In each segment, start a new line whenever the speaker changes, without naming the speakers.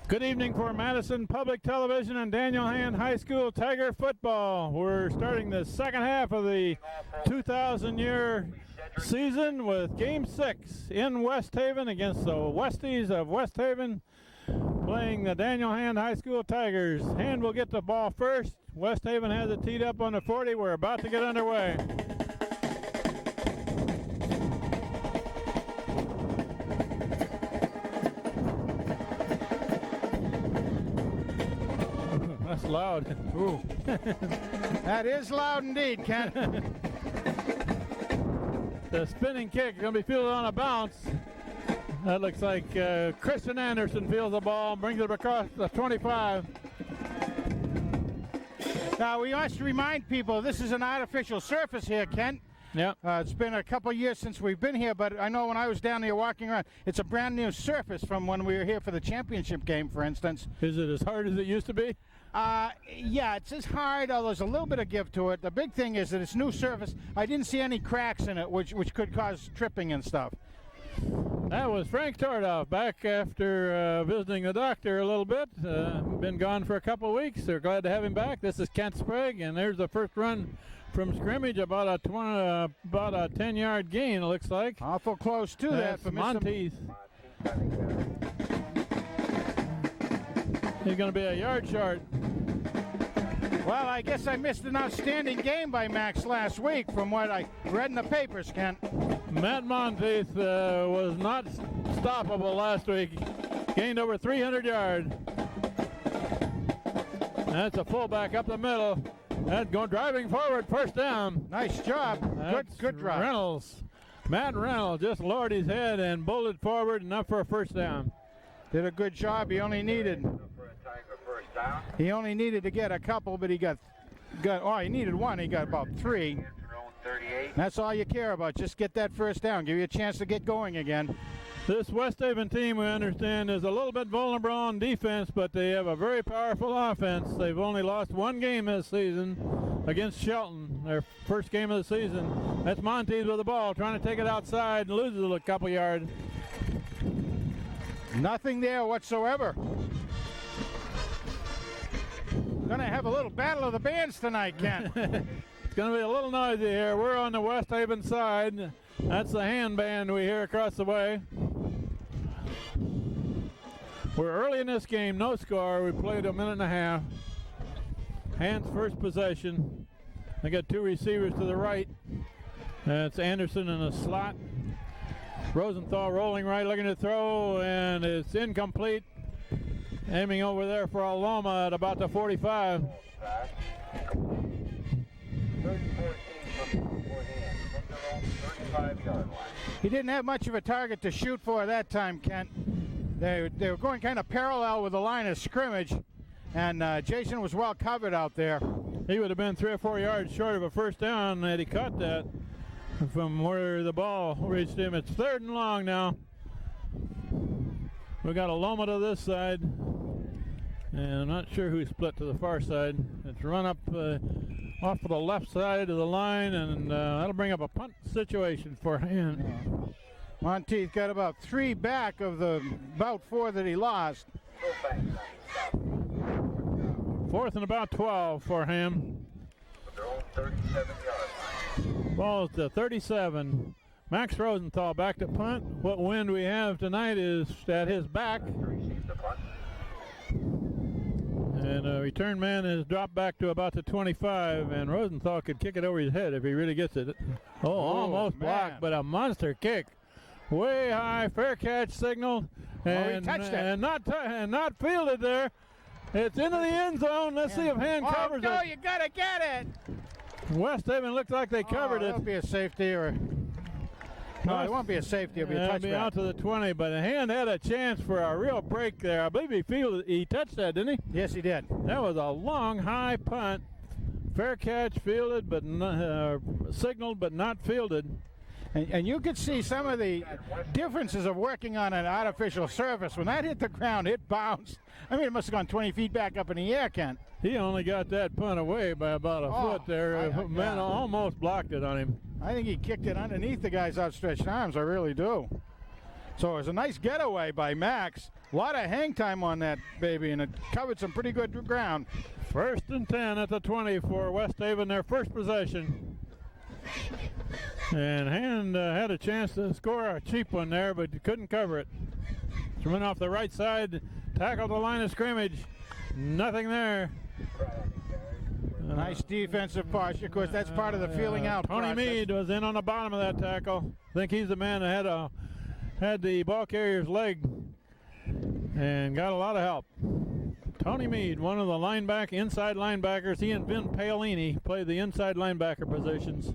Good evening for Madison Public Television and Daniel Hand High School Tiger football. We're starting the second half of the 2000-year season with Game 6 in West Haven against the Westies of West Haven, playing the Daniel Hand High School Tigers. Hand will get the ball first. West Haven has it teed up on the 40. We're about to get underway. That's loud. Ooh.
That is loud indeed, Ken.
The spinning kick is going to be fielded on a bounce. That looks like Christian Anderson fields the ball, brings it across the 25.
Now, we must remind people this is an artificial surface here, Ken.
Yep.
It's been a couple years since we've been here, but I know when I was down here walking around, it's a brand new surface from when we were here for the championship game, for instance.
Is it as hard as it used to be?
Yeah, it's as hard, although there's a little bit of give to it. The big thing is that it's new surface. I didn't see any cracks in it, which could cause tripping and stuff.
That was Frank Tordoff back after visiting the doctor a little bit. Been gone for a couple of weeks. They're glad to have him back. This is Kent Sprague, and there's the first run from scrimmage, about a 10-yard gain, it looks like.
Awful close to that for
Monteith. He's going to be a yard short.
Well, I guess I missed an outstanding game by Max last week from what I read in the papers, Ken.
Matt Monteith was not stoppable last week. Gained over 300 yards. That's a fullback up the middle. That's going driving forward, first down.
Nice job. Good drive.
Reynolds. Matt Reynolds just lowered his head and bolted forward, enough for a first down.
Did a good job. He only needed to get a couple, but he got he needed one. He got about 3. That's all you care about. Just get that first down. Give you a chance to get going again.
This West Haven team, we understand, is a little bit vulnerable on defense, but they have a very powerful offense. They've only lost one game this season against Shelton, their first game of the season. That's Monteith with the ball, trying to take it outside and loses a couple yards.
Nothing there whatsoever. Gonna have a little battle of the bands tonight, Ken.
It's gonna be a little noisy here. We're on the West Haven side. That's the hand band we hear across the way. We're early in this game, no score. We played a minute and a half. Hand's first possession. They got 2 receivers to the right. That's Anderson in the slot. Rosenthal rolling right, looking to throw, and it's incomplete. Aiming over there for Aloma at about the 45.
He didn't have much of a target to shoot for that time, Kent. They were going kind of parallel with the line of scrimmage, and Jason was well covered out there.
He would have been 3 or 4 yards short of a first down had he caught that from where the ball reached him. It's 3rd and long now. We got Aloma to this side, and I'm not sure who split to the far side. It's run up off of the left side of the line, and that'll bring up a punt situation for him.
Monteith got about 3 back of the about 4 that he lost.
4th and about 12 for him. Ball's to 37. Max Rosenthal back to punt. What wind we have tonight is at his back. And a return man has dropped back to about the 25, and Rosenthal could kick it over his head if he really gets it. Almost blocked, but a monster kick. Way high, fair catch signal, and, not fielded there. It's into the end zone. Let's see if Hand covers it.
No, you gotta get it.
West Haven looks like they covered it.
It'll be a safety or... No, it won't be a safety. It'll be a touchback.
It'll be out to the 20, but the Hand had a chance for a real break there. I believe he touched that, didn't he?
Yes, he did.
That was a long, high punt. Fair catch, fielded, but signaled, but not fielded.
And you could see some of the differences of working on an artificial surface. When that hit the ground, it bounced. I mean, it must have gone 20 feet back up in the air, Kent.
He only got that punt away by about a foot there. Man almost blocked it on him.
I think he kicked it underneath the guy's outstretched arms. I really do. So it was a nice getaway by Max. A lot of hang time on that baby, and it covered some pretty good ground.
1st and 10 at the 20 for West Haven, their first possession. And Hand had a chance to score a cheap one there, but couldn't cover it. She went off the right side, tackled the line of scrimmage. Nothing there.
Nice defensive posture. Of course, that's part of the feeling out
Tony
process.
Mead was in on the bottom of that tackle. I think he's the man that had the ball carrier's leg and got a lot of help. Tony Mead, one of the inside linebackers. He and Vin Paolini played the inside linebacker positions.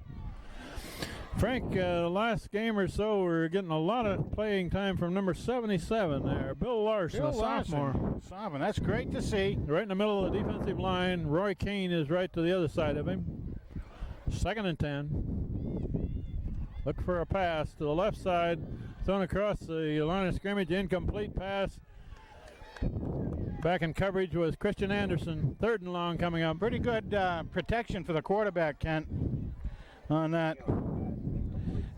Frank, the last game or so, we're getting a lot of playing time from number 77 there. Bill Larson, a sophomore.
Sophomore, that's great to see.
Right in the middle of the defensive line. Roy Kane is right to the other side of him. 2nd and 10. Look for a pass to the left side. Thrown across the line of scrimmage. Incomplete pass. Back in coverage was Christian Anderson. 3rd and long coming up.
Pretty good protection for the quarterback, Kent, on that.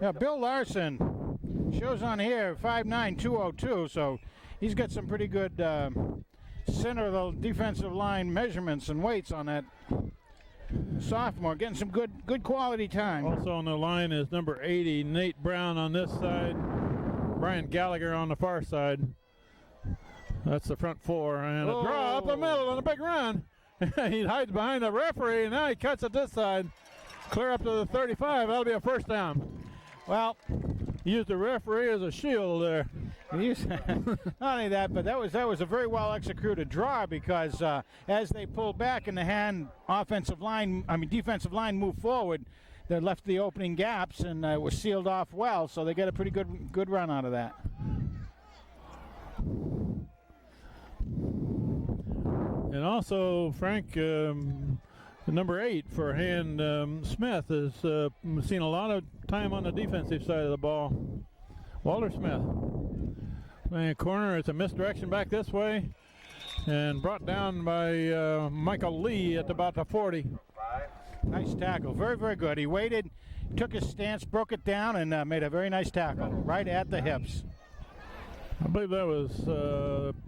Yeah, Bill Larson shows on here 5'9", 202, so he's got some pretty good center of the defensive line measurements and weights on that sophomore, getting some good quality time.
Also on the line is number 80, Nate Brown on this side, Brian Gallagher on the far side. That's the front four, and a draw up the middle and a big run. He hides behind the referee, and now he cuts it this side. Clear up to the 35. That'll be a 1st down.
Well,
used the referee as a shield there.
Not only that, but that was a very well executed draw, because as they pulled back and the Hand defensive line moved forward, they left the opening gaps and was sealed off well, so they get a pretty good run out of that.
And also, Frank, number 8 for Hand, Smith has seen a lot of time on the defensive side of the ball. Walter Smith playing corner. It's a misdirection back this way and brought down by Michael Lee at about the 40.
Nice tackle. Very, very good. He waited, took his stance, broke it down, and made a very nice tackle right at the hips.
I believe that was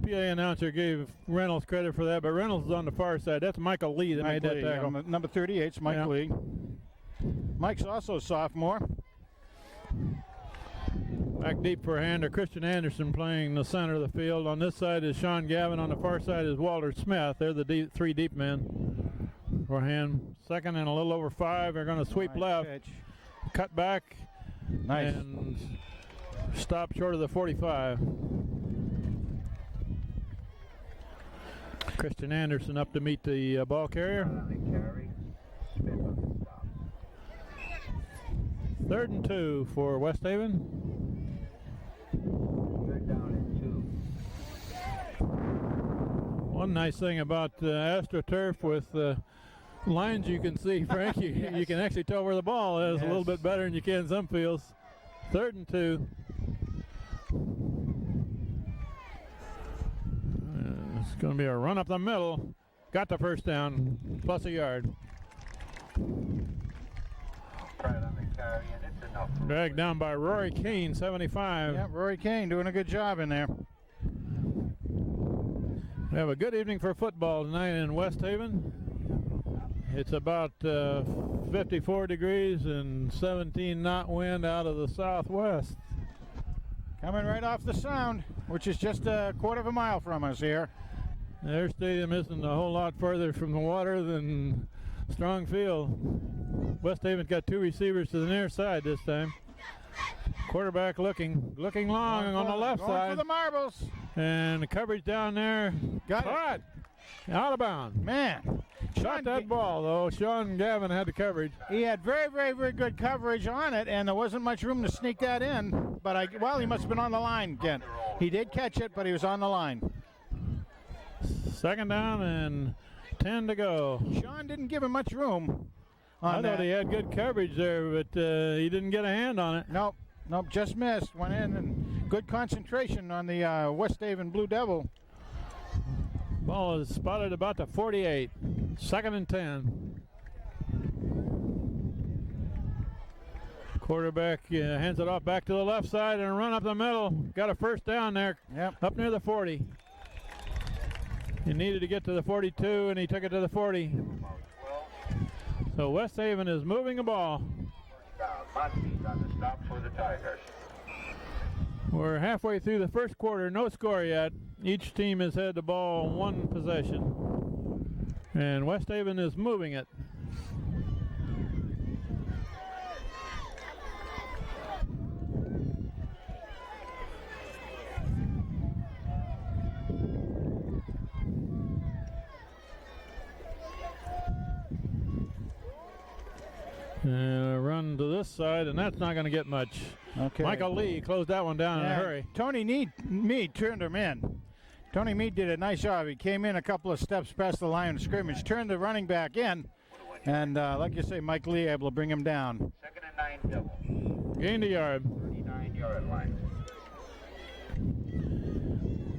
PA announcer gave Reynolds credit for that, but Reynolds is on the far side. That's Michael Lee that made that tackle.
Yeah, number 38's Mike Lee. Mike's also a sophomore.
Back deep for Hand, Christian Anderson playing the center of the field. On this side is Sean Gavin. On the far side is Walter Smith. They're the 3 deep men for Hand. 2nd and a little over 5. They're going to sweep left.
Pitch.
Cut back.
Nice.
And stop short of the 45. Christian Anderson up to meet the ball carrier. 3rd and 2 for West Haven. One nice thing about AstroTurf with lines you can see, Frank, you can actually tell where the ball is a little bit better than you can some fields. 3rd and 2. It's going to be a run up the middle. Got the 1st down, plus a yard. Dragged down by Rory Kane, 75.
Yeah, Rory Kane doing a good job in there.
We have a good evening for football tonight in West Haven. It's about 54 degrees and 17 knot wind out of the southwest.
Coming right off the Sound, which is just a 1/4 mile from us here.
Their stadium isn't a whole lot further from the water than Strong Field. West Haven's got 2 receivers to the near side this time. Quarterback looking long on the left
going
side.
For the marbles.
And the coverage down there.
Got
it. Out of bounds.
Man.
Shot that ball, though. Sean Gavin had the coverage.
He had very, very, very good coverage on it, and there wasn't much room to sneak that in. But, he must have been on the line again. He did catch it, but he was on the line.
2nd down and 10 to go.
Sean didn't give him much room.
I thought he had good coverage there, but he didn't get a hand on it.
Nope, just missed. Went in, and good concentration on the West Haven Blue Devil.
Ball is spotted about the 48. 2nd and 10. Quarterback hands it off back to the left side and a run up the middle. Got a first down there.
Yep.
Up near the 40. He needed to get to the 42, and he took it to the 40. So West Haven is moving the ball.
Monteith on the stop for the Tigers.
We're halfway through the first quarter. No score yet. Each team has had the ball one possession. And West Haven is moving it. Run to this side, and that's not going to get much.
Okay.
Michael Lee closed that one down in a hurry.
Tony Meade turned him in. Tony Meade did a nice job. He came in a couple of steps past the line of scrimmage, turned the running back in, and like you say, Mike Lee able to bring him down.
2nd and 9 double.
Gained a yard.
39-yard line.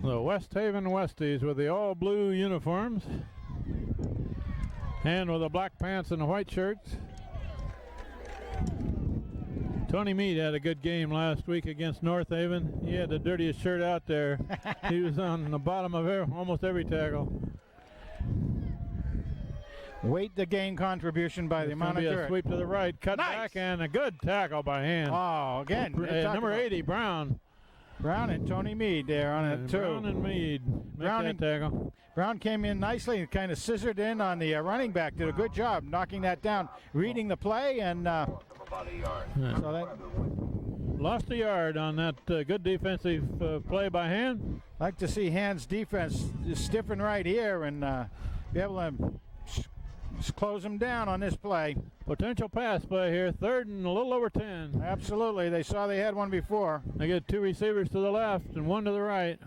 The West Haven Westies with the all blue uniforms and with the black pants and the white shirts. Tony Meade had a good game last week against North Haven. He had the dirtiest shirt out there. He was on the bottom of almost every tackle.
Wait the gain contribution by the amount of dirt.
A sweep to the right, cut
Nice.
back, and a good tackle by hand.
Oh, again.
Number 80, Brown.
Brown and Tony Meade there on it too.
Brown and Meade make that tackle.
Brown came in nicely and kind of scissored in on the running back. Did a good job knocking that down, reading the play, and
About a yard.
so that
Lost a yard on that good defensive play by hand.
like to see Hand's defense stiffen right here and be able to close them down on this play.
Potential pass play here, 3rd and a little over 10.
Absolutely. They saw they had one before.
They get 2 receivers to the left and 1 to the right.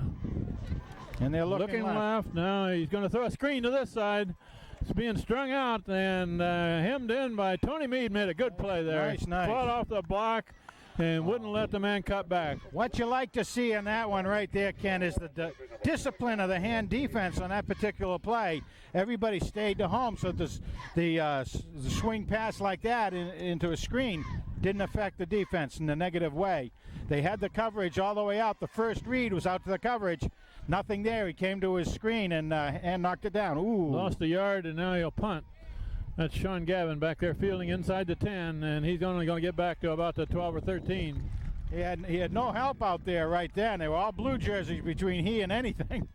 And they're looking
left. Now he's going to throw a screen to this side. It's being strung out and hemmed in by Tony Meade. Made a good play there.
Nice.
Fought off the block and wouldn't let the man cut back.
What you like to see in that one right there, Ken, is the discipline of the Hand defense on that particular play. Everybody stayed to home, so the swing pass like that into a screen didn't affect the defense in a negative way. They had the coverage all the way out. The first read was out to the coverage. Nothing there. He came to his screen and knocked it down. Ooh.
Lost a yard, and now he'll punt. That's Sean Gavin back there fielding inside the 10, and he's only going to get back to about the 12 or 13.
He had no help out there right then. They were all blue jerseys between he and anything.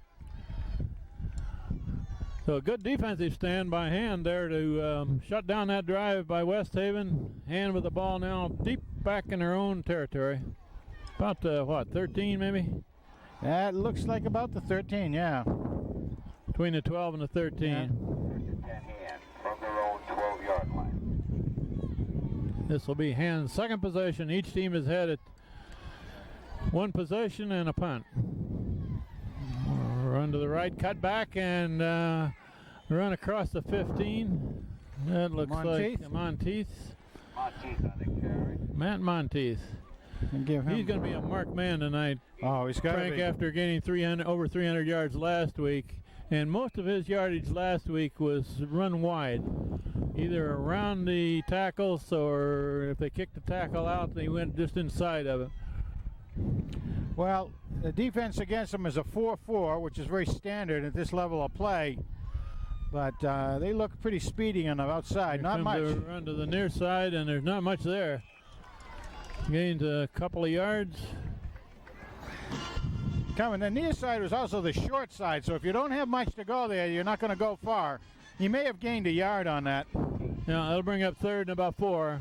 So a good defensive stand by Hand there to shut down that drive by West Haven. Hand with the ball now deep back in their own territory. About, 13 maybe?
That looks like about the 13, yeah.
Between the 12 and the 13.
Yeah.
10 Hand from their own 12-yard line.
This will be Hand's second possession. Each team has had it one possession and a punt. Run to the right, cut back, and run across the 15. That looks
Monteith.
like Monteith.
Monteith on the carry.
Matt Monteith.
And give him.
He's going to be a marked man tonight.
Oh, he's got to
Frank,
be.
after gaining over 300 yards last week, and most of his yardage last week was run wide, either around the tackles or if they kicked the tackle out, they went just inside of it.
Well, the defense against them is a 4-4, which is very standard at this level of play. But they look pretty speedy on the outside.
Here
Not
comes
much.
the run to the near side, and there's not much there. Gained a couple of yards.
Coming. The near side was also the short side, so if you don't have much to go there, you're not going to go far. He may have gained a yard on that.
Yeah, that'll bring up 3rd and about 4.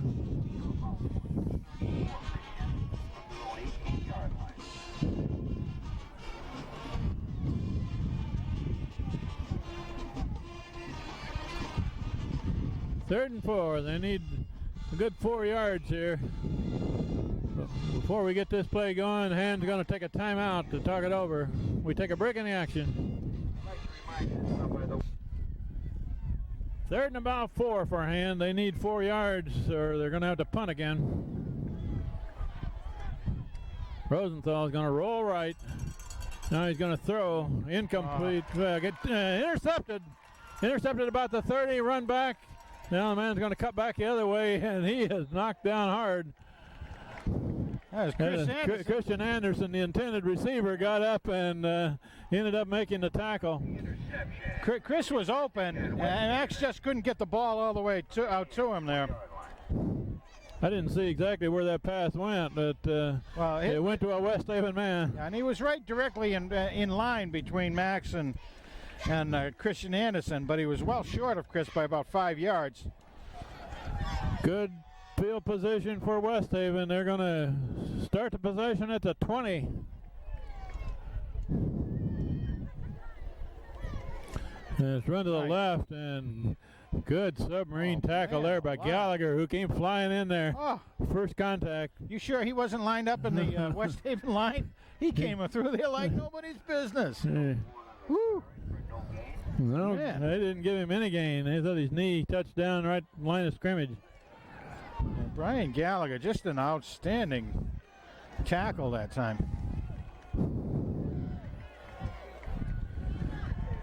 Third and 4. They need a good 4 yards here. Before we get this play going, Hand's going to take a timeout to talk it over. We take a break in the action. 3rd and about 4 for Hand. They need 4 yards or they're going to have to punt again. Rosenthal is going to roll right. Now he's going to throw. Incomplete. Intercepted. Intercepted about the 30. Run back. Now the man's going to cut back the other way, and he is knocked down hard.
That was Chris Anderson.
Christian Anderson, the intended receiver, got up and ended up making the tackle.
Chris was open, and Max just couldn't get the ball all the way out to him there.
I didn't see exactly where that pass went, but
well,
it went to a West Haven man.
And he was right directly in line between Max and Christian Anderson, but he was well short of Chris by about 5 yards.
Good field position for West Haven. They're going to start the possession at the 20. And it's run to the left, and good submarine tackle there by Gallagher, who came flying in there.
Oh.
First contact.
You sure he wasn't lined up in the West Haven line? He came through there like nobody's business. Woo.
No, they didn't give him any gain. They thought his knee touched down right line of scrimmage.
And Brian Gallagher, just an outstanding tackle that time.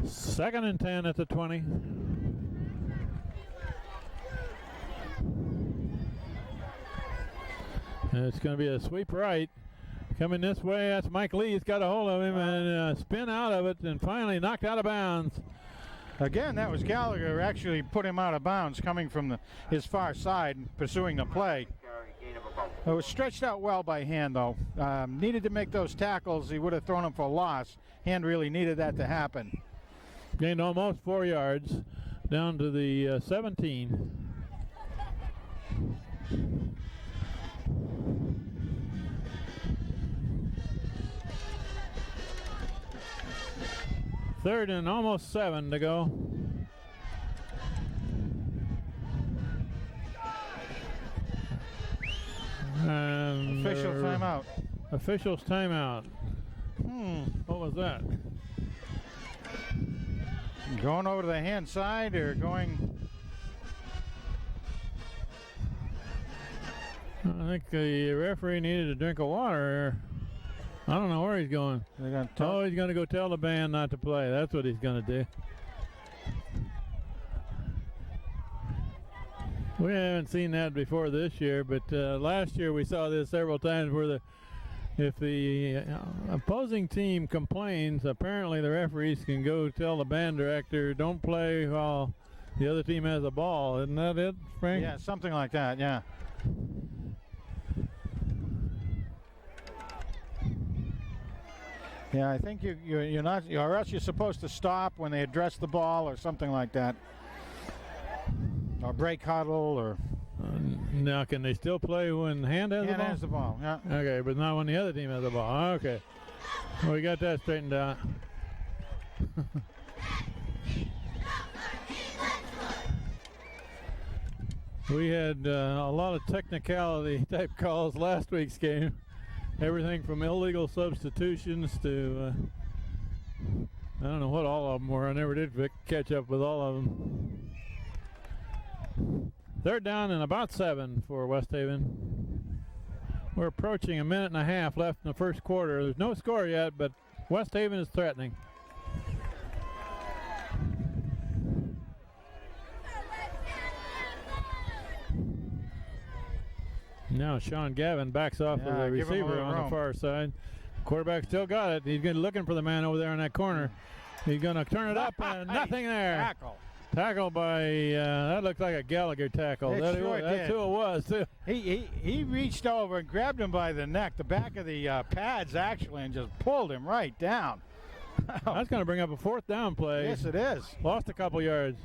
Second and 10 at the 20. And it's going to be a sweep right. Coming this way, that's Mike Lee. He's got a hold of him and spin out of it and finally knocked out of bounds.
Again, that was Gallagher actually put him out of bounds coming from his far side and pursuing the play. It was stretched out well by Hand, though. Needed to make those tackles. He would have thrown him for a loss. Hand really needed that to happen.
Gained almost 4 yards down to the 17. Third and almost 7 to go. And
Official timeout.
Official's timeout. What was that?
Going over to the Hand side or going?
I think the referee needed a drink of water. I don't know where he's going. Oh, he's going to go tell the band not to play. That's what he's going to do. We haven't seen that before this year, but last year we saw this several times where if the opposing team complains, apparently the referees can go tell the band director, don't play while the other team has a ball. Isn't that it, Frank?
Yeah, something like that, yeah. Yeah, I think you're not, or else you're supposed to stop when they address the ball or something like that, or break huddle, or.
Now, can they still play when Hand has the ball?
Hand has the ball, yeah.
Okay, but not when the other team has the ball. Okay, well, we got that straightened out. We had a lot of technicality type calls last week's game. Everything from illegal substitutions to, I don't know what all of them were. I never did catch up with all of them. Third down and about 7 for West Haven. We're approaching a minute and a half left in the first quarter. There's no score yet, but West Haven is threatening. Now Sean Gavin backs off of the receiver on the far side. Quarterback still got it. He's looking for the man over there in that corner. He's going to turn it up and nothing there. Tackle by, that looked like a Gallagher tackle. That's who it was, too.
He reached over and grabbed him by the neck, the back of the pads actually, and just pulled him right down.
That's going to bring up a fourth down play.
Yes, it is.
Lost a couple yards.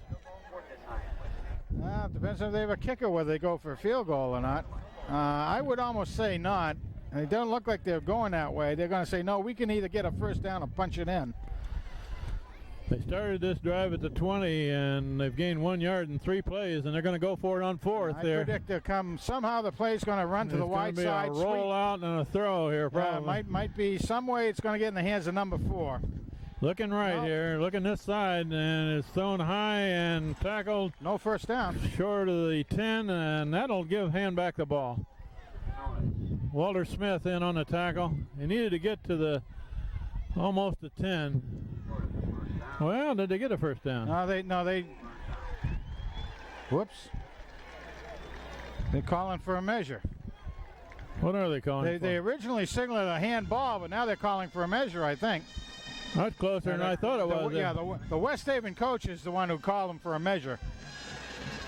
It depends if they have a kicker, whether they go for a field goal or not. I would almost say not. It doesn't look like they're going that way. They're going to say, no, we can either get a first down or punch it in.
They started this drive at the 20, and they've gained 1 yard in 3 plays, and they're going to go for it on fourth.
I predict they'll come. Somehow the play's going to run to the wide side.
It's going to be a roll out and a throw here, probably.
Might be some way it's going to get in the hands of number 4.
Looking right here, looking this side, and it's thrown high and tackled.
No first down.
Short of the 10, and that'll give Hand back the ball. Walter Smith in on the tackle. He needed to get to the almost the 10. Well, did they get a first down?
No, they. Whoops. They're calling for a measure.
What are they calling
They originally signaled a handball, but now they're calling for a measure, I think.
That's closer than I thought it was.
Yeah, the West Haven coach is the one who called them for a measure.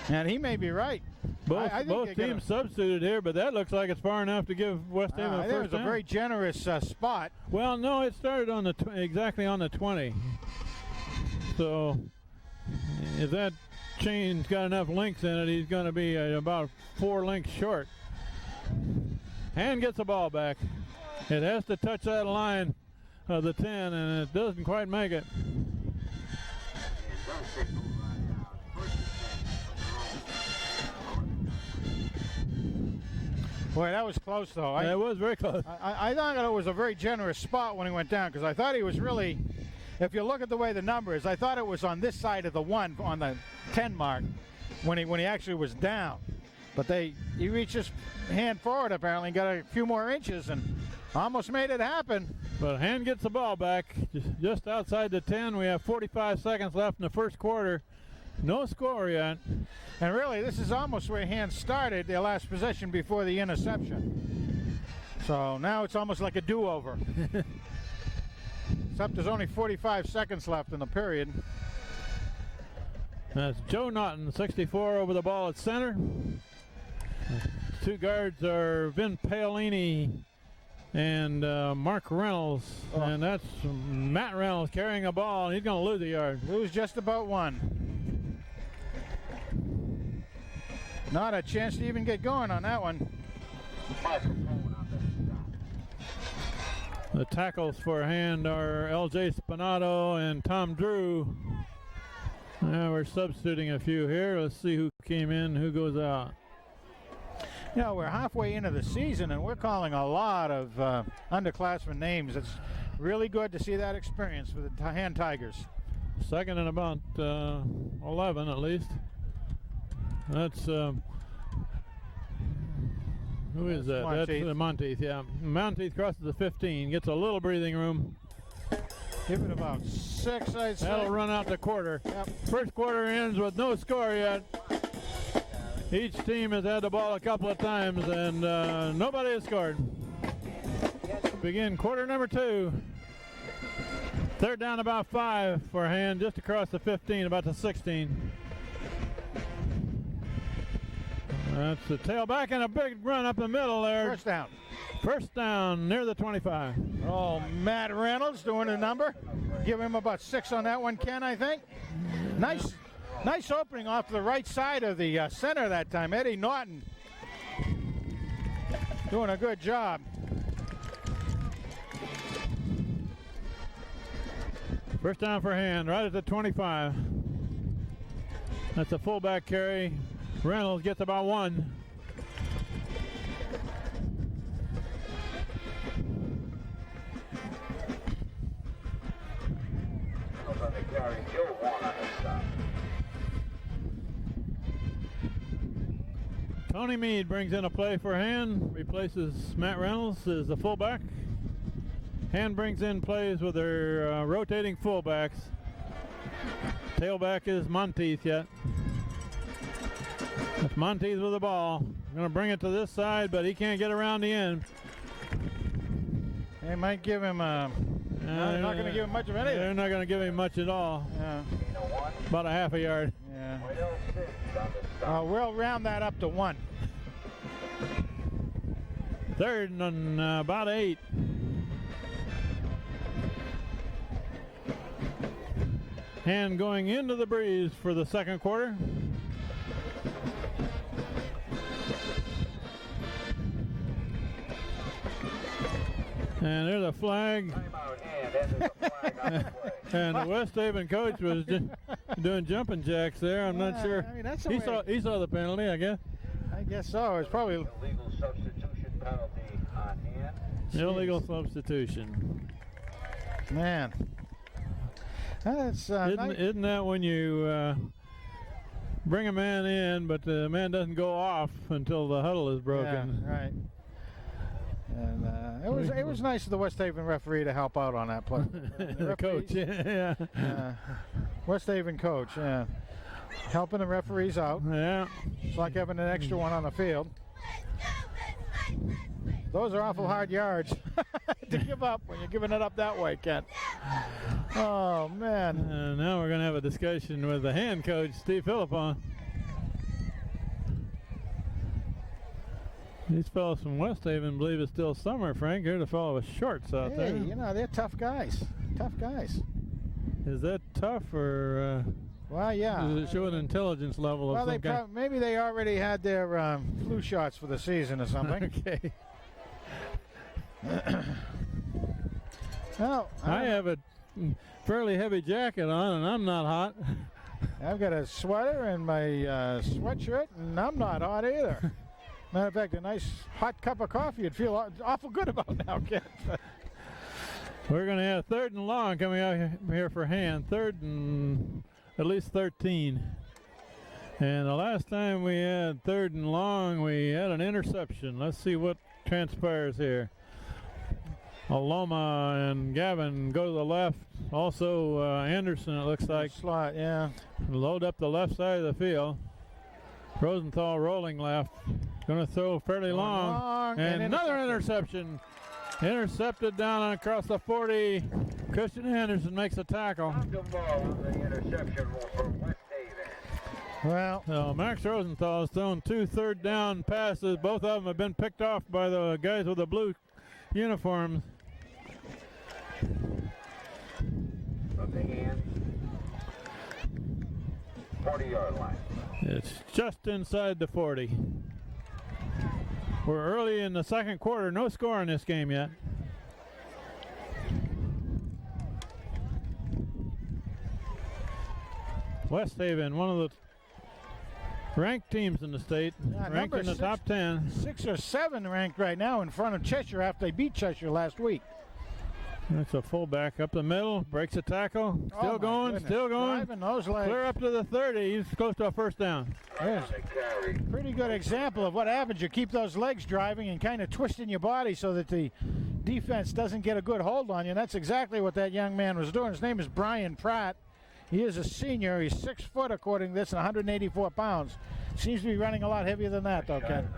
And he may be right.
Both
I think
both teams substituted here, but that looks like it's far enough to give West Haven a
I think
first
it was a
down.
very generous spot.
Well, no, it started on the exactly on the 20. So if that chain's got enough links in it, he's going to be about 4 links short. Hand gets the ball back. It has to touch that line of the 10, and it doesn't quite make it.
Boy, that was close, though.
It was very close.
I thought it was a very generous spot when he went down, because I thought he was really, if you look at the way the number is, I thought it was on this side of the 1 on the 10 mark when he actually was down. But he reached his hand forward apparently, got a few more inches and almost made it happen.
But Hand gets the ball back just outside the 10. We have 45 seconds left in the first quarter. No score yet.
And really, this is almost where Hand started their last possession before the interception. So now it's almost like a do-over. Except there's only 45 seconds left in the period.
That's Joe Naughton, 64 over the ball at center. 2 guards are Vin Paolini and Mark Reynolds.
Oh.
And that's Matt Reynolds carrying a ball. He's going to lose a yard.
Lose just about 1. Not a chance to even get going on that one.
The tackles for Hand are L.J. Spinato and Tom Drew. Now we're substituting a few here. Let's see who came in, who goes out.
You know, we're halfway into the season, and we're calling a lot of underclassmen names. It's really good to see that experience for the Hand Tigers.
Second and about 11 at least. That's who is that?
Monteith.
That's Monteith, yeah. Monteith crosses the 15, gets a little breathing room.
Give it about 6, I'd say.
That'll run out the quarter.
Yep.
First quarter ends with no score yet. Each team has had the ball a couple of times, and nobody has scored. Begin quarter number 2. Third down about 5 for Hand, just across the 15, about the 16. That's the tailback and a big run up the middle there.
First down.
First down near the 25.
Oh, Matt Reynolds doing a number. Give him about 6 on that one, Ken, I think. Nice opening off the right side of the center that time. Eddie Naughton doing a good job.
First down for Hand, right at the 25. That's a fullback carry. Reynolds gets about 1. Tony Mead brings in a play for Hand, replaces Matt Reynolds as the fullback. Hand brings in plays with their rotating fullbacks. Tailback is Monteith yet. That's Monteith with the ball. Going to bring it to this side, but he can't get around the end.
They might give him they're not going to give him much of anything.
They're not going to give him much at all.
Yeah.
About a half a yard.
Yeah. We'll round that up to 1.
Third and about 8. Hand going into the breeze for the second quarter. And there's a flag. And the West Haven coach was doing jumping jacks there. I'm not sure.
I mean, that's
he saw the penalty, I guess.
I guess so. It's probably
Illegal substitution penalty on Hand.
Illegal substitution.
man. That's
Isn't that when you bring a man in, but the man doesn't go off until the huddle is broken?
Yeah, right. And it was nice of the West Haven referee to help out on that play.
The coach, yeah.
West Haven coach, yeah, helping the referees out.
Yeah.
It's like having an extra one on the field. those are awful hard yards to give up when you're giving it up that way, Kent. Oh, man.
And now we're going to have a discussion with the hand coach, Steve Philippon. These fellows from West Haven believe it's still summer, Frank. They're the fellow with shorts out
Hey,
there.
you know, they're tough guys. Tough guys.
Is that tough, or
Well, yeah.
does it show an intelligence level
Well,
of some kind?
maybe they already had their flu shots for the season or something.
Okay.
Well,
I have a fairly heavy jacket on, and I'm not hot.
I've got a sweater and my sweatshirt, and I'm not hot either. Matter of fact, a nice hot cup of coffee you'd feel awful good about now, Kent.
We're going to have 3rd and long coming out here for hand. 3rd and at least 13. And the last time we had 3rd and long, we had an interception. Let's see what transpires here. Aloma and Gavin go to the left. Also Anderson, it looks like.
Slot, yeah.
Load up the left side of the field. Rosenthal rolling left. Going to throw fairly long. And another interception. Intercepted down and across the 40. Christian Anderson makes a tackle.
Well,
Max Rosenthal has thrown 2 third down passes. Both of them have been picked off by the guys with the blue uniforms.
From the hand, 40-yard line.
It's just inside the 40. We're early in the second quarter. No score in this game yet. West Haven, one of the ranked teams in the state, ranked in the top 10.
6 or 7 ranked right now in front of Cheshire after they beat Cheshire last week.
That's a fullback up the middle, breaks a tackle, still going, still going.
Driving those legs.
Clear up to the 30, he's close to a first down.
Yes. Pretty good example of what happens. You keep those legs driving and kind of twisting your body so that the defense doesn't get a good hold on you. And that's exactly what that young man was doing. His name is Brian Pratt. He is a senior. He's 6 foot according to this and 184 pounds. Seems to be running a lot heavier than that, though, Ken.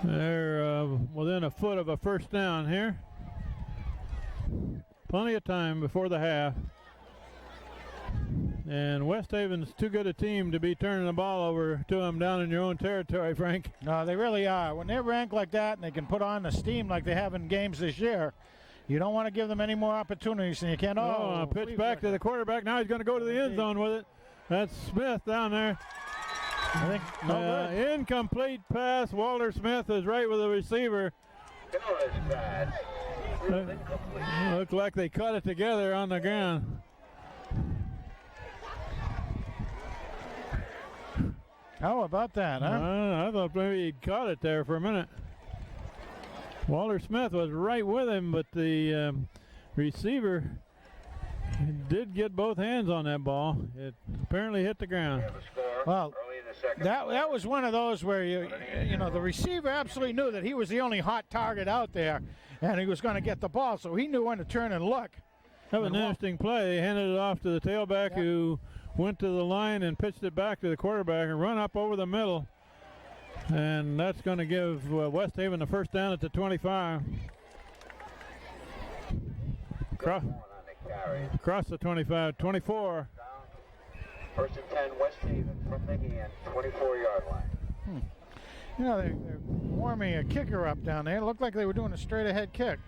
They're within a foot of a first down here. Plenty of time before the half. And West Haven's too good a team to be turning the ball over to them down in your own territory, Frank.
No, they really are. When they're ranked like that and they can put on the steam like they have in games this year, you don't want to give them any more opportunities than you can.
Oh, pitch back to the quarterback. Now he's going to go to the end zone with it. That's Smith down there.
I think
incomplete pass. Walter Smith is right with the receiver. Looked like they cut it together on the ground.
How about that, huh?
I thought maybe he caught it there for a minute. Walter Smith was right with him, but the receiver did get both hands on that ball. It apparently hit the ground.
Well, that was one of those where you know the receiver absolutely knew that he was the only hot target out there, and he was going to get the ball, so he knew when to turn and look.
That was an interesting play. They handed it off to the tailback who went to the line and pitched it back to the quarterback and run up over the middle. And that's going to give West Haven the first down at the 25. Across the 25, 24.
First and 10, West Haven from the hand, 24-yard line.
You know, they're warming a kicker up down there. It looked like they were doing a straight-ahead kick.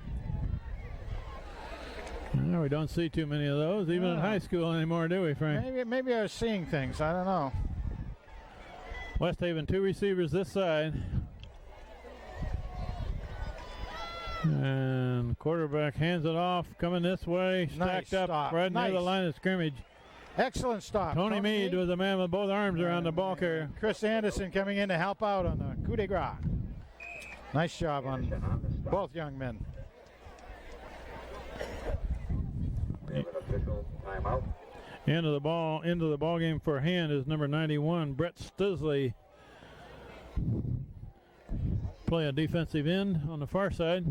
No, we don't see too many of those, even in high school anymore, do we, Frank?
Maybe I was seeing things. I don't know.
West Haven, 2 receivers this side. And quarterback hands it off, coming this way, stacked up right near the line of scrimmage.
Excellent stop.
Tony Meade was the man with both arms around the ball carrier.
Chris Anderson coming in to help out on the coup de grace. Nice job on both young men.
We have an official timeout.
Into the ball game for hand is number 91, Brett Stisley. Play a defensive end on the far side.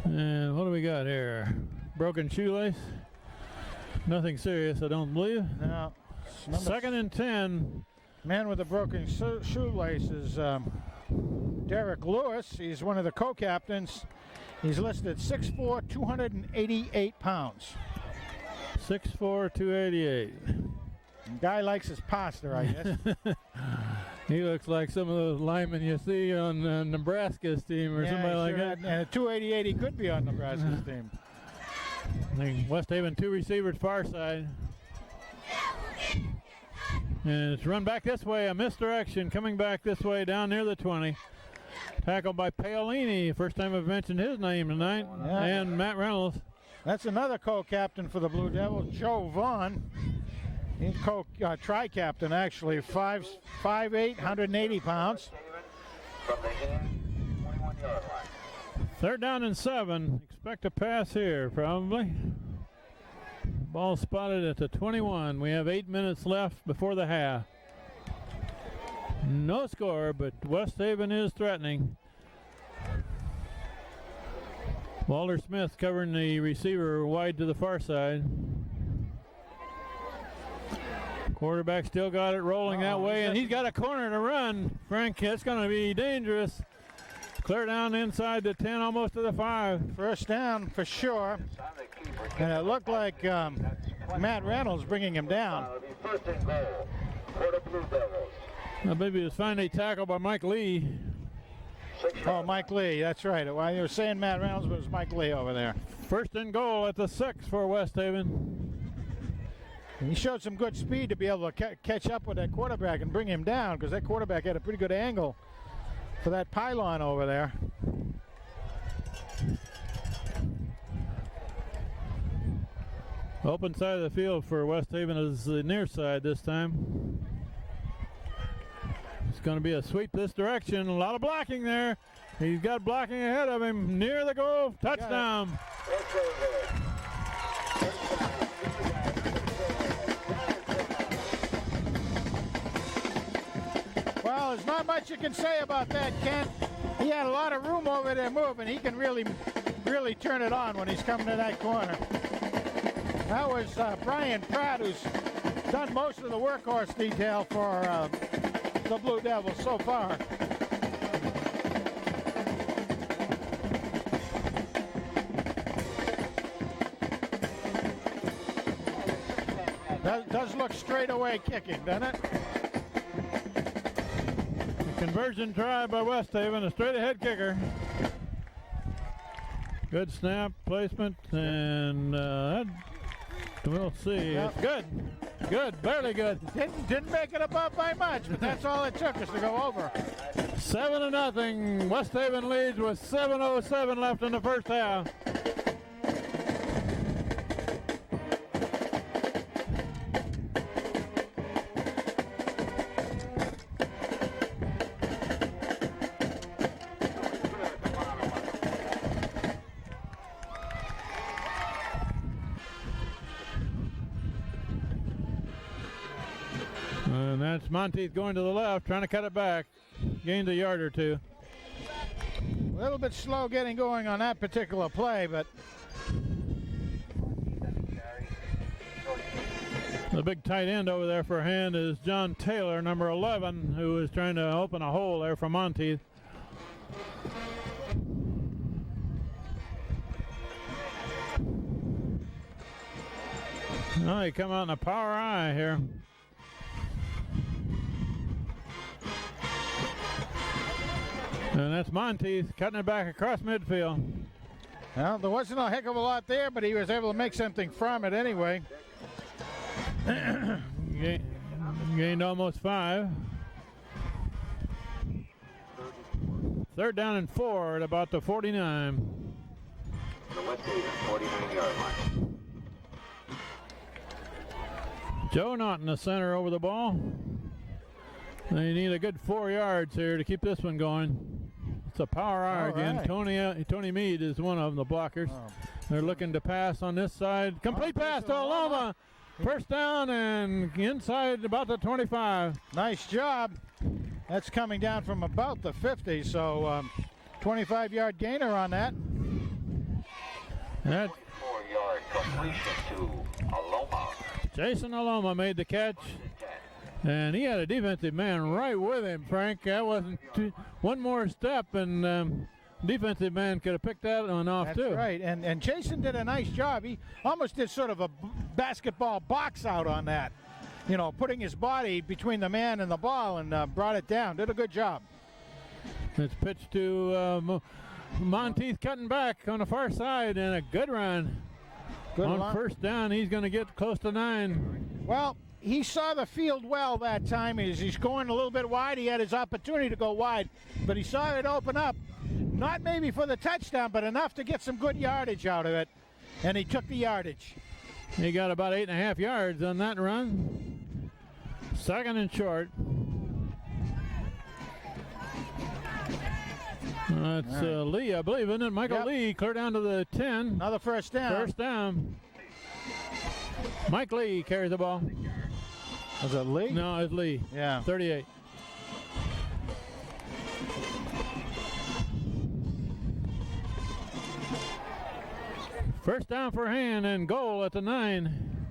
And what do we got here? Broken shoelace. Nothing serious, I don't believe.
Now,
second and 10.
Man with a broken shoelace is Derek Derek Lewis, he's one of the co-captains. He's listed 6'4", 288 pounds.
6'4", 288.
Guy likes his pasta, I guess.
He looks like some of those linemen you see on Nebraska's team or somebody like that.
And at 288, he could be on Nebraska's team.
I think West Haven, 2 receivers far side. And it's run back this way, a misdirection coming back this way down near the 20. Tackled by Paolini. First time I've mentioned his name tonight.
Yeah.
And Matt Reynolds.
That's another co-captain for the Blue Devils, Joe Vaughn. He's tri-captain, actually, 5'8", 180 pounds.
From the hand, 21-yard line.
3rd down and 7. Expect a pass here, probably. Ball spotted at the 21. We have 8 minutes left before the half. No score, but West Haven is threatening. Walter Smith covering the receiver wide to the far side. Quarterback still got it rolling that way, and he's got a corner to run. Frank, it's going to be dangerous. Clear down inside the 10, almost to the 5.
First down for sure. And it looked like Matt Reynolds bringing him down.
First and goal for the Blue Devils.
I believe he was finally tackled by Mike Lee.
Oh, Mike Lee, that's right. Well, you were saying Matt Reynolds, but it was Mike Lee over there.
First and goal at the 6 for West Haven.
And he showed some good speed to be able to catch up with that quarterback and bring him down, because that quarterback had a pretty good angle for that pylon over there.
Open side of the field for West Haven is the near side this time. It's going to be a sweep this direction. A lot of blocking there. He's got blocking ahead of him near the goal. Touchdown.
Well, there's not much you can say about that, Kent. He had a lot of room over there moving. He can really turn it on when he's coming to that corner. That was Brian Pratt, who's done most of the workhorse detail for the Blue Devils so far. That does look straight away kicking, doesn't it?
Conversion try by West Haven, a straight ahead kicker. Good snap placement, and we'll see.
Yep.
It's good. Good, barely good.
Didn't make it above by much, but that's all it took us to go over.
7-0. West Haven leads with 7:07 left in the first half. And that's Monteith going to the left, trying to cut it back. Gained a yard or two.
A little bit slow getting going on that particular play, but
the big tight end over there for a hand is John Taylor, number 11, who is trying to open a hole there for Monteith. Oh, he come out in a power eye here. And that's Monteith cutting it back across midfield.
well, there wasn't a heck of a lot there, but he was able to make something from it anyway.
Gained almost 5. 3rd down and 4 at about the 49.
The West Haven 49-yard line.
Joe Naughton, the center, over the ball. They need a good 4 yards here to keep this one going. It's a power eye again.
Right.
Tony Mead is one of them, the blockers.
Oh.
They're looking to pass on this side. Complete pass to Aloma. First down and inside about the 25.
Nice job. That's coming down from about the 50, so 25-yard gainer on that.
That
4-yard completion to Aloma.
Jason Aloma made the catch. And he had a defensive man right with him, Frank. That wasn't one more step, and defensive man could have picked that one off.
That's
too.
That's right, and Jason did a nice job. He almost did sort of a basketball box out on that. You know, putting his body between the man and the ball and brought it down. Did a good job.
It's pitched to Monteith, cutting back on the far side, and a good run.
Good
on
run.
First down, he's going to get close to 9.
Well, he saw the field well that time. He's going a little bit wide. He had his opportunity to go wide, but he saw it open up. Not maybe for the touchdown, but enough to get some good yardage out of it, and he took the yardage.
He got about 8.5 yards on that run. Second and short. That's Lee, I believe, isn't it? Michael Lee, clear down to the 10.
Another first down.
First down. Mike Lee carries the ball.
Was it Lee?
No, it's Lee.
Yeah.
38. First down for Hand and goal at the 9.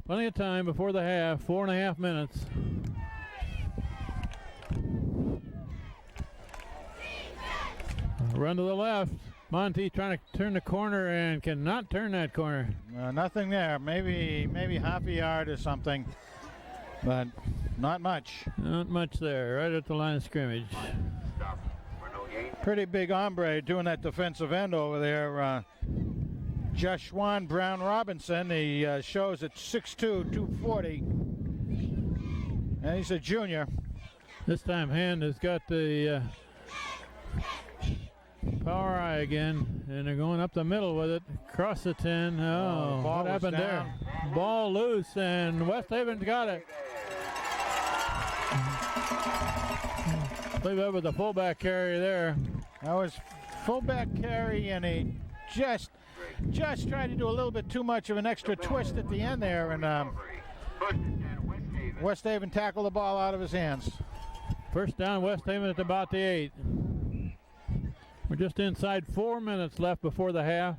Plenty of time before the half, 4.5 minutes. Run to the left. Monty trying to turn the corner and cannot turn that corner.
Nothing there. Maybe half a yard or something, but not much.
Not much there, right at the line of scrimmage.
Pretty big hombre doing that defensive end over there. Joshua Brown Robinson. He shows at 6'2", 240. And he's a junior.
This time Hand has got the power eye again, and they're going up the middle with it. Across the 10. Oh, what happened there? Ball loose, and West Haven's got it. I believe that was a fullback carry there.
That was fullback carry, and he just tried to do a little bit too much of an extra twist at the end there, and West Haven tackled the ball out of his hands.
First down, West Haven at about the 8. We're just inside 4 minutes left before the half.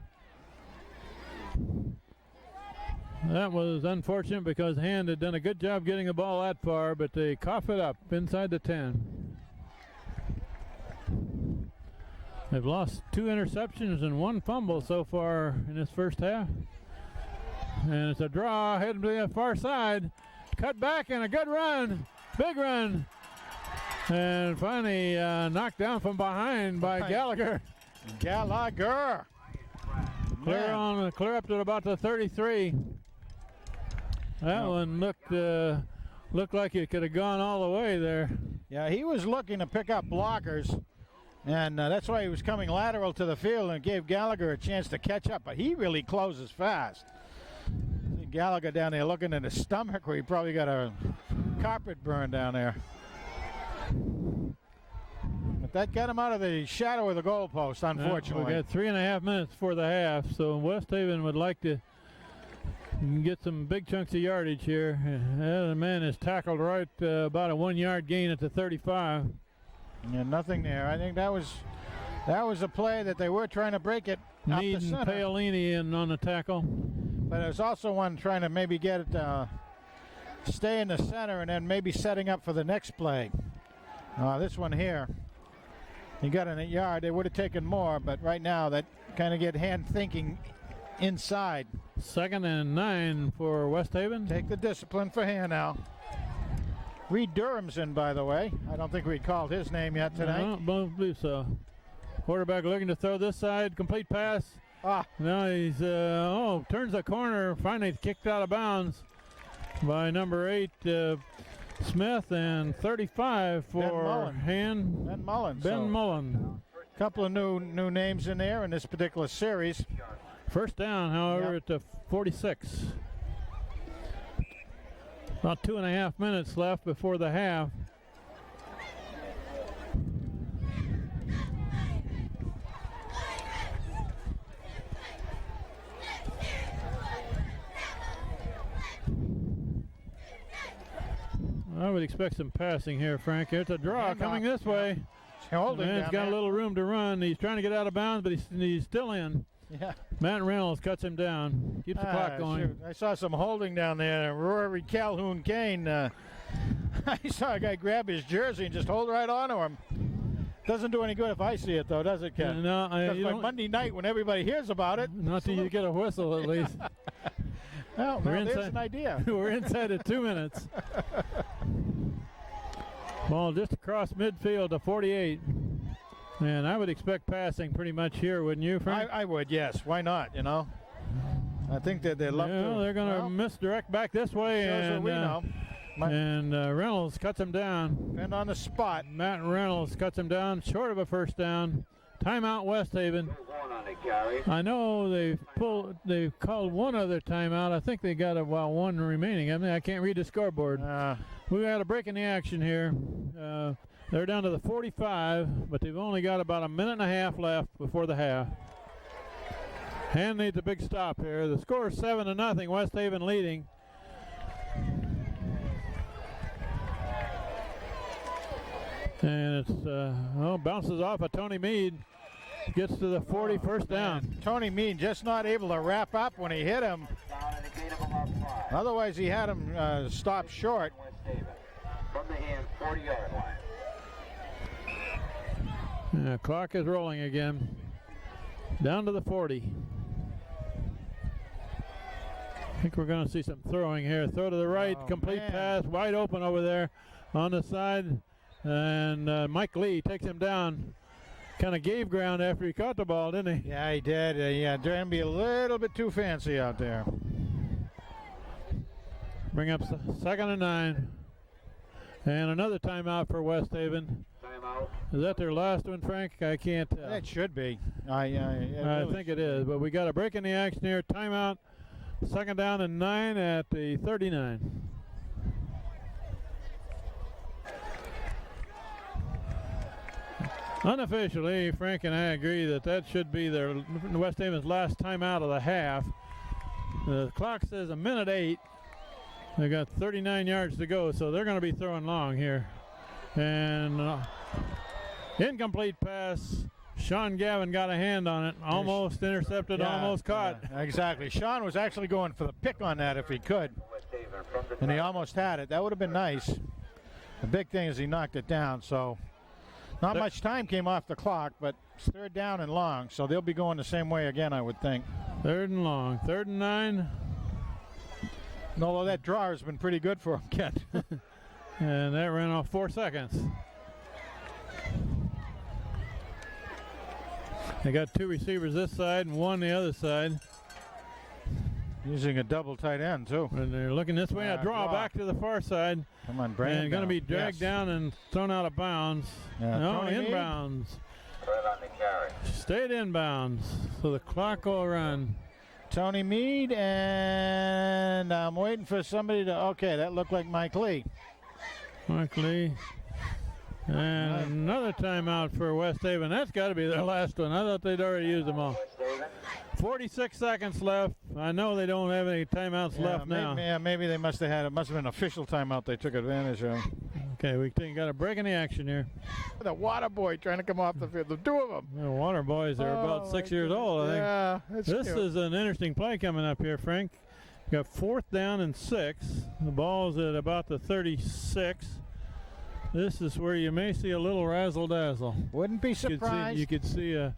That was unfortunate because Hand had done a good job getting the ball that far, but they cough it up inside the 10. They've lost 2 interceptions and 1 fumble so far in this first half. And it's a draw heading to the far side. Cut back and a good run. Big run. And finally knocked down from behind by Gallagher.
Gallagher.
Clear up to about the 33. That one looked like it could have gone all the way there.
Yeah, he was looking to pick up blockers, and that's why he was coming lateral to the field and gave Gallagher a chance to catch up, but he really closes fast. See Gallagher down there looking at his stomach where he probably got a carpet burn down there. But that got him out of the shadow of the goalpost, unfortunately.
We got 3.5 minutes for the half, so West Haven would like to get some big chunks of yardage here. The man is tackled right about a 1 yard gain at the 35.
Yeah, nothing there. I think that was a play that they were trying to break it up the center.
Paolini in on the tackle.
But there's also one trying to maybe get it stay in the center and then maybe setting up for the next play. This one here, he got in a yard. They would have taken more, but right now that kind of get Hand thinking inside.
2nd and 9 for West Haven.
Take the discipline for Hand now. Reed Durham's in, by the way. I don't think we called his name yet tonight.
I don't believe so. Quarterback looking to throw this side. Complete pass. Now he's, turns the corner. Finally kicked out of bounds by number 8, Smith, and 35 for Hand.
Ben Mullen.
Ben Mullen.
A couple of new names in there in this particular series.
First down, however, at the 46. About 2.5 minutes left before the half. I would expect some passing here, Frank. It's a draw coming this way.
Man's
got a little room to run. He's trying to get out of bounds, but he's still in.
Yeah.
Matt Reynolds cuts him down. Keeps the clock going.
Shoot. I saw some holding down there. Rory Calhoun Kane. I saw a guy grab his jersey and just hold right onto him. Doesn't do any good if I see it, though, does it, Ken?
No,
Because by Monday night, when everybody hears about it.
Not till you get a whistle, at least.
Well, there's an idea.
We're inside at 2 minutes. Ball just across midfield to 48. And I would expect passing pretty much here, wouldn't you, Frank?
I would, yes. Why not, you know? I think that they'd love to.
They're going to misdirect back this way.
Shows what we know.
And Reynolds cuts him down.
And on the spot.
Matt Reynolds cuts him down, short of a first down. Timeout, West Haven. I know they've called one other timeout. I think they got about one remaining. I mean, I can't read the scoreboard. We got a break in the action here. They're down to the 45, but they've only got about a minute and a half left before the half. Hand needs a big stop here. The score is 7-0. West Haven leading. And it's bounces off of Tony Mead. Gets to the 40, first down.
Tony Mead just not able to wrap up when he hit him. Otherwise, he had him stop short.
From the hand, 40-yard line.
Clock is rolling again. Down to the 40. I think we're going to see some throwing here. Throw to the right, complete pass, wide open over there on the side. And Mike Lee takes him down. Kind of gave ground after he caught the ball, didn't he?
Yeah, he did. Trying to be a little bit too fancy out there.
Bring up 2nd and 9. And another timeout for West Haven.
Timeout.
Is that their last one, Frank? I can't tell.
It should be.
I think it is. But we got a break in the action here. Timeout. 2nd down and 9 at the 39. Unofficially, Frank and I agree that should be their West Haven's last time out of the half. The clock says 1:08. They got 39 yards to go, so they're going to be throwing long here. And incomplete pass. Sean Gavin got a hand on it. Almost intercepted, almost caught.
Yeah, exactly. Sean was actually going for the pick on that if he could. And he almost had it. That would have been nice. The big thing is he knocked it down, so not much time came off the clock, but it's 3rd down and long, so they'll be going the same way again, I would think.
3rd and long. 3rd and 9.
And although that draw has been pretty good for him, Kent.
And that ran off 4 seconds. They got 2 receivers this side and 1 the other side.
Using a double tight end, too.
And they're looking this way. A draw back to the far side.
Come on, Brandon.
And going to be dragged down and thrown out of bounds.
Yeah,
no, inbounds.
Right on the carry.
Stayed inbounds. So the clock will run.
Tony Mead, and I'm waiting for somebody to. Okay, that looked like Mike Lee.
Mike Lee. And another timeout for West Haven. That's got to be their last one. I thought they'd already used them all. 46 seconds left. I know they don't have any timeouts left now.
Maybe they must have had. It must have been an official timeout they took advantage of.
Okay, we got a break in the action here.
The Water Boy trying to come off the field. The 2 of them.
The Water Boys are about 6 years old, I think.
Yeah,
this is an interesting play coming up here, Frank. You got 4th down and 6. The ball's at about the 36. This is where you may see a little razzle-dazzle.
Wouldn't be surprised.
You could see a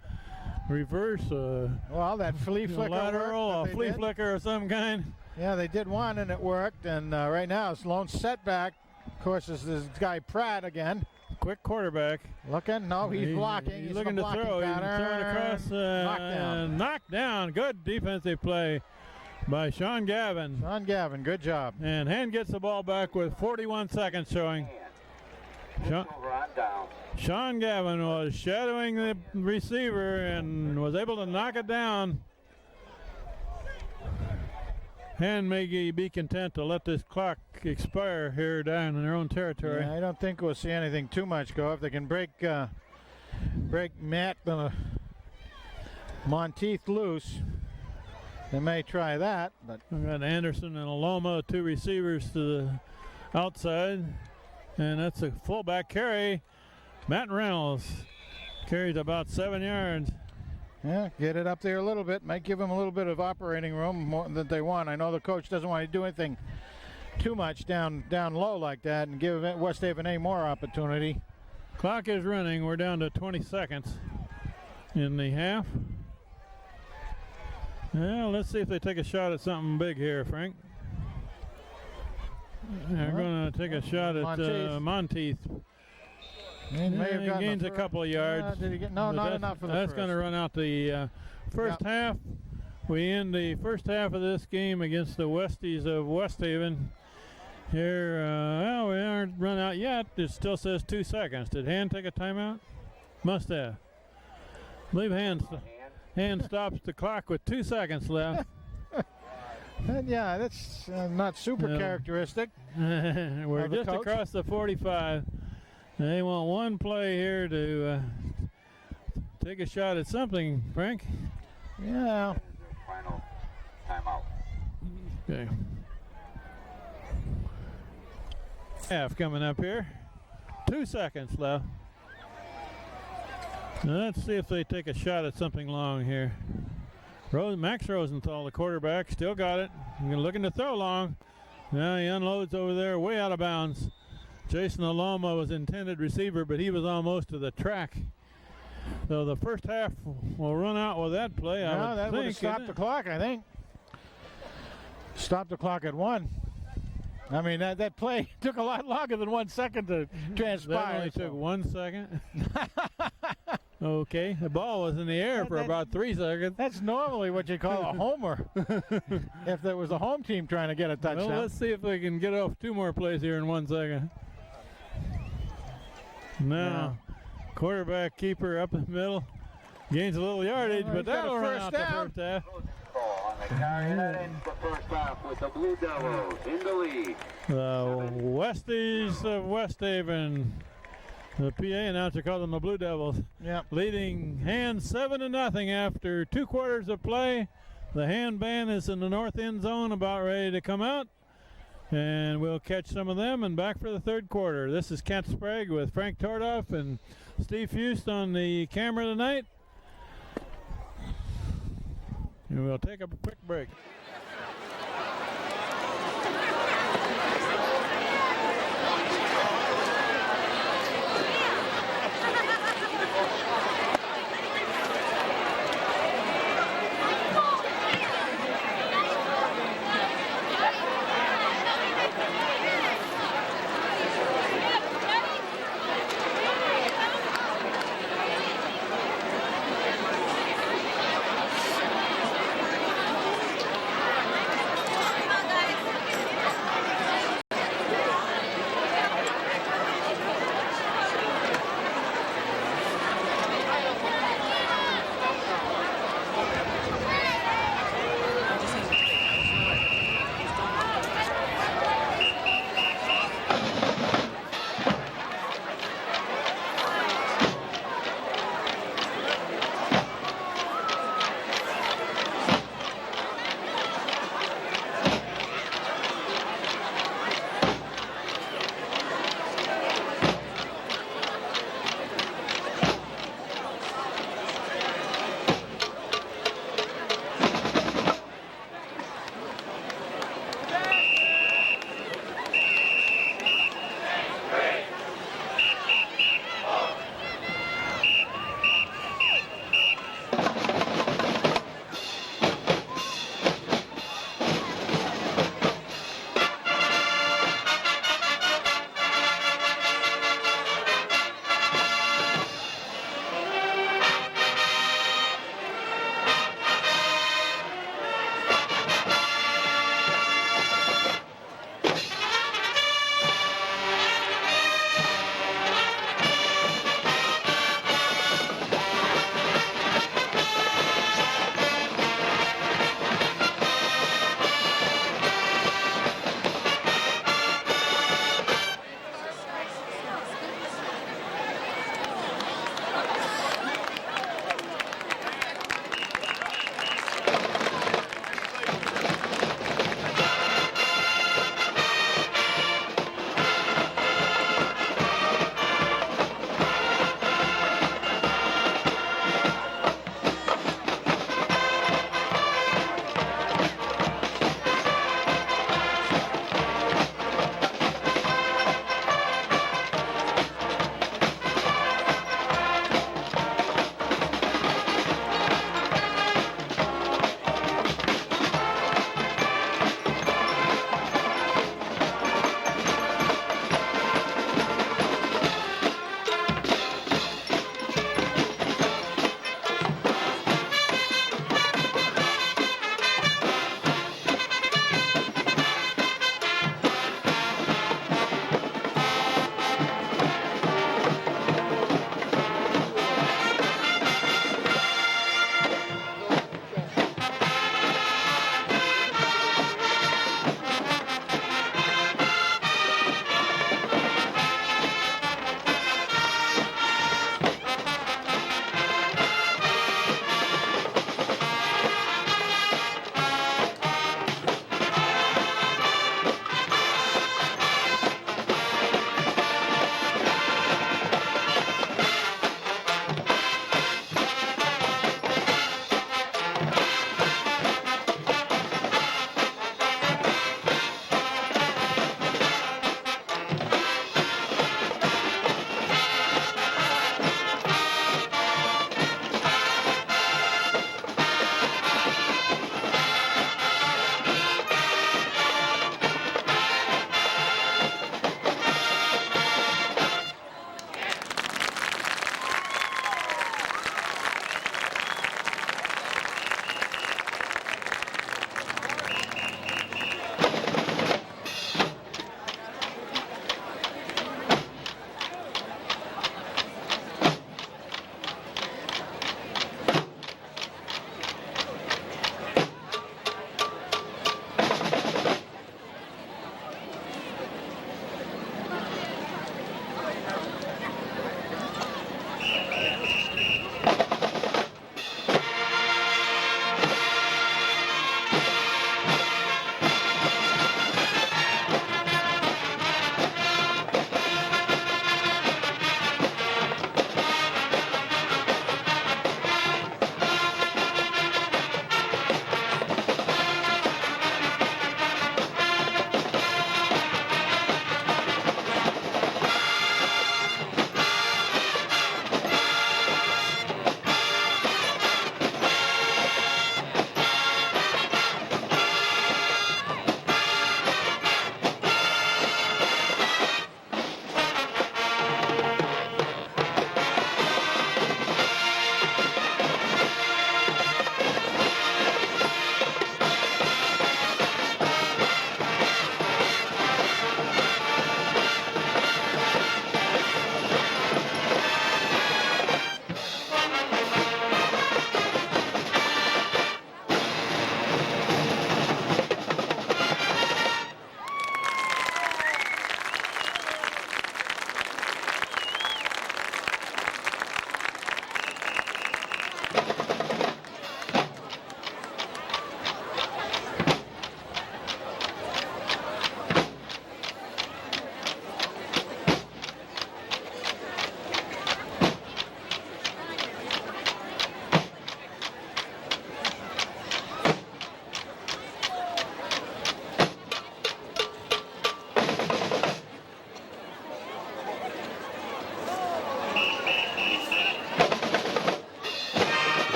reverse,
well, that flea flicker,
lateral, a flea flicker of some kind.
Yeah, they did one and it worked. And right now it's lone setback. Of course, it's this guy Pratt again.
Quick quarterback.
Looking. No, he's blocking.
He's looking to throw. He's throwing across. Knocked down. Good defensive play by Sean Gavin.
Sean Gavin, good job.
And Hand gets the ball back with 41 seconds showing. Sean Gavin was shadowing the receiver and was able to knock it down. Hand may be content to let this clock expire here down in their own territory.
Yeah, I don't think we'll see anything too much go. If they can break Matt Monteith loose, they may try that. But
we've got Anderson and Aloma, 2 receivers to the outside. And that's a fullback carry. Matt Reynolds carries about 7 yards.
Yeah, get it up there a little bit. Might give them a little bit of operating room more than they want. I know the coach doesn't want to do anything too much down low like that and give West Haven any more opportunity.
Clock is running. We're down to 20 seconds in the half. Well, let's see if they take a shot at something big here, Frank. They're going to take a shot at Monteith.
He may have gotten
gains a couple of yards.
Did he get? No, not enough for the
That's going to run out the first half. We end the first half of this game against the Westies of West Haven. Here, well, we aren't run out yet. It still says 2 seconds. Did Hand take a timeout? Must have. I believe Hand stops the clock with 2 seconds left.
Yeah, that's not super characteristic.
We're just across the 45. They want one play here to take a shot at something, Frank.
Yeah.
Final timeout.
Okay. Half coming up here. 2 seconds left. Now let's see if they take a shot at something long here. Max Rosenthal, the quarterback, still got it. Looking to throw long. Now he unloads over there, way out of bounds. Jason Aloma was intended receiver, but he was almost to the track. So the first half will run out with that play.
No, that would have stopped the clock, I think. Stopped the clock at 1. I mean, that play took a lot longer than 1 second to transpire.
That only took 1 second. Okay, the ball was in the air for about 3 seconds.
That's normally what you call a homer. If there was a home team trying to get a touchdown.
Well, let's see if they can get off 2 more plays here in 1 second. Now, quarterback keeper up in the middle. Gains a little yardage, but that'll run out the first half.
On the carry, that ends the first half with the Blue Devils in the lead.
The Westies of West Haven. The PA announcer called them the Blue Devils.
Yep.
Leading Hand 7-0 after 2 quarters of play. The Hand band is in the north end zone, about ready to come out. And we'll catch some of them and back for the third quarter. This is Kent Sprague with Frank Tordoff and Steve Fust on the camera tonight. And we'll take a quick break.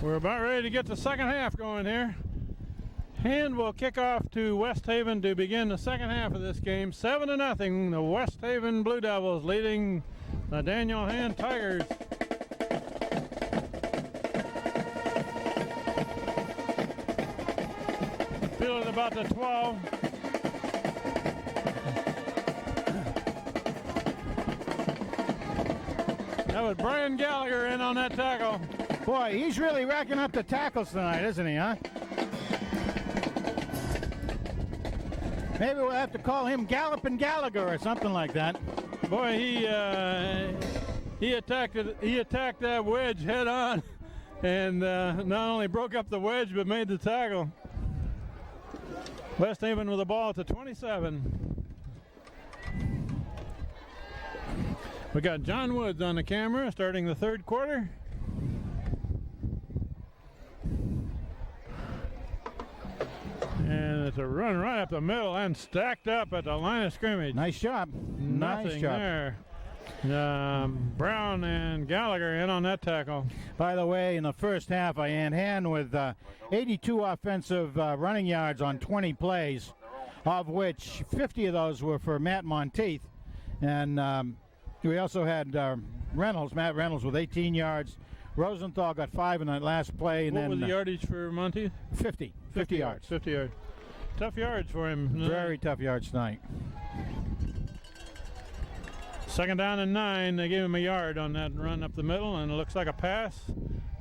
We're about ready to get the second half going here. Hand will kick off to West Haven to begin the second half of this game. 7-0, the West Haven Blue Devils leading the Daniel Hand Tigers. Field at about the 12. That was Brian Gallagher in on that tackle.
Boy, he's really racking up the tackles tonight, isn't he, huh? Maybe we'll have to call him Gallopin' Gallagher or something like that.
Boy, he attacked that wedge head on, and not only broke up the wedge but made the tackle. West Haven with the ball at the 27. We got John Woods on the camera starting the third quarter. And it's a run right up the middle and stacked up at the line of scrimmage.
Nice job.
Nothing
nice job
there. Brown and Gallagher in on that tackle.
By the way, in the first half, I had Hand with 82 offensive running yards on 20 plays, of which 50 of those were for Matt Monteith. And we also had Matt Reynolds with 18 yards. Rosenthal got 5 in that last play. And
what
then
was the yardage for Monteith?
50 yards.
50 yards. Tough yards for him.
Very tough yards tonight.
Second down and 9. They gave him a yard on that run up the middle, and it looks like a pass.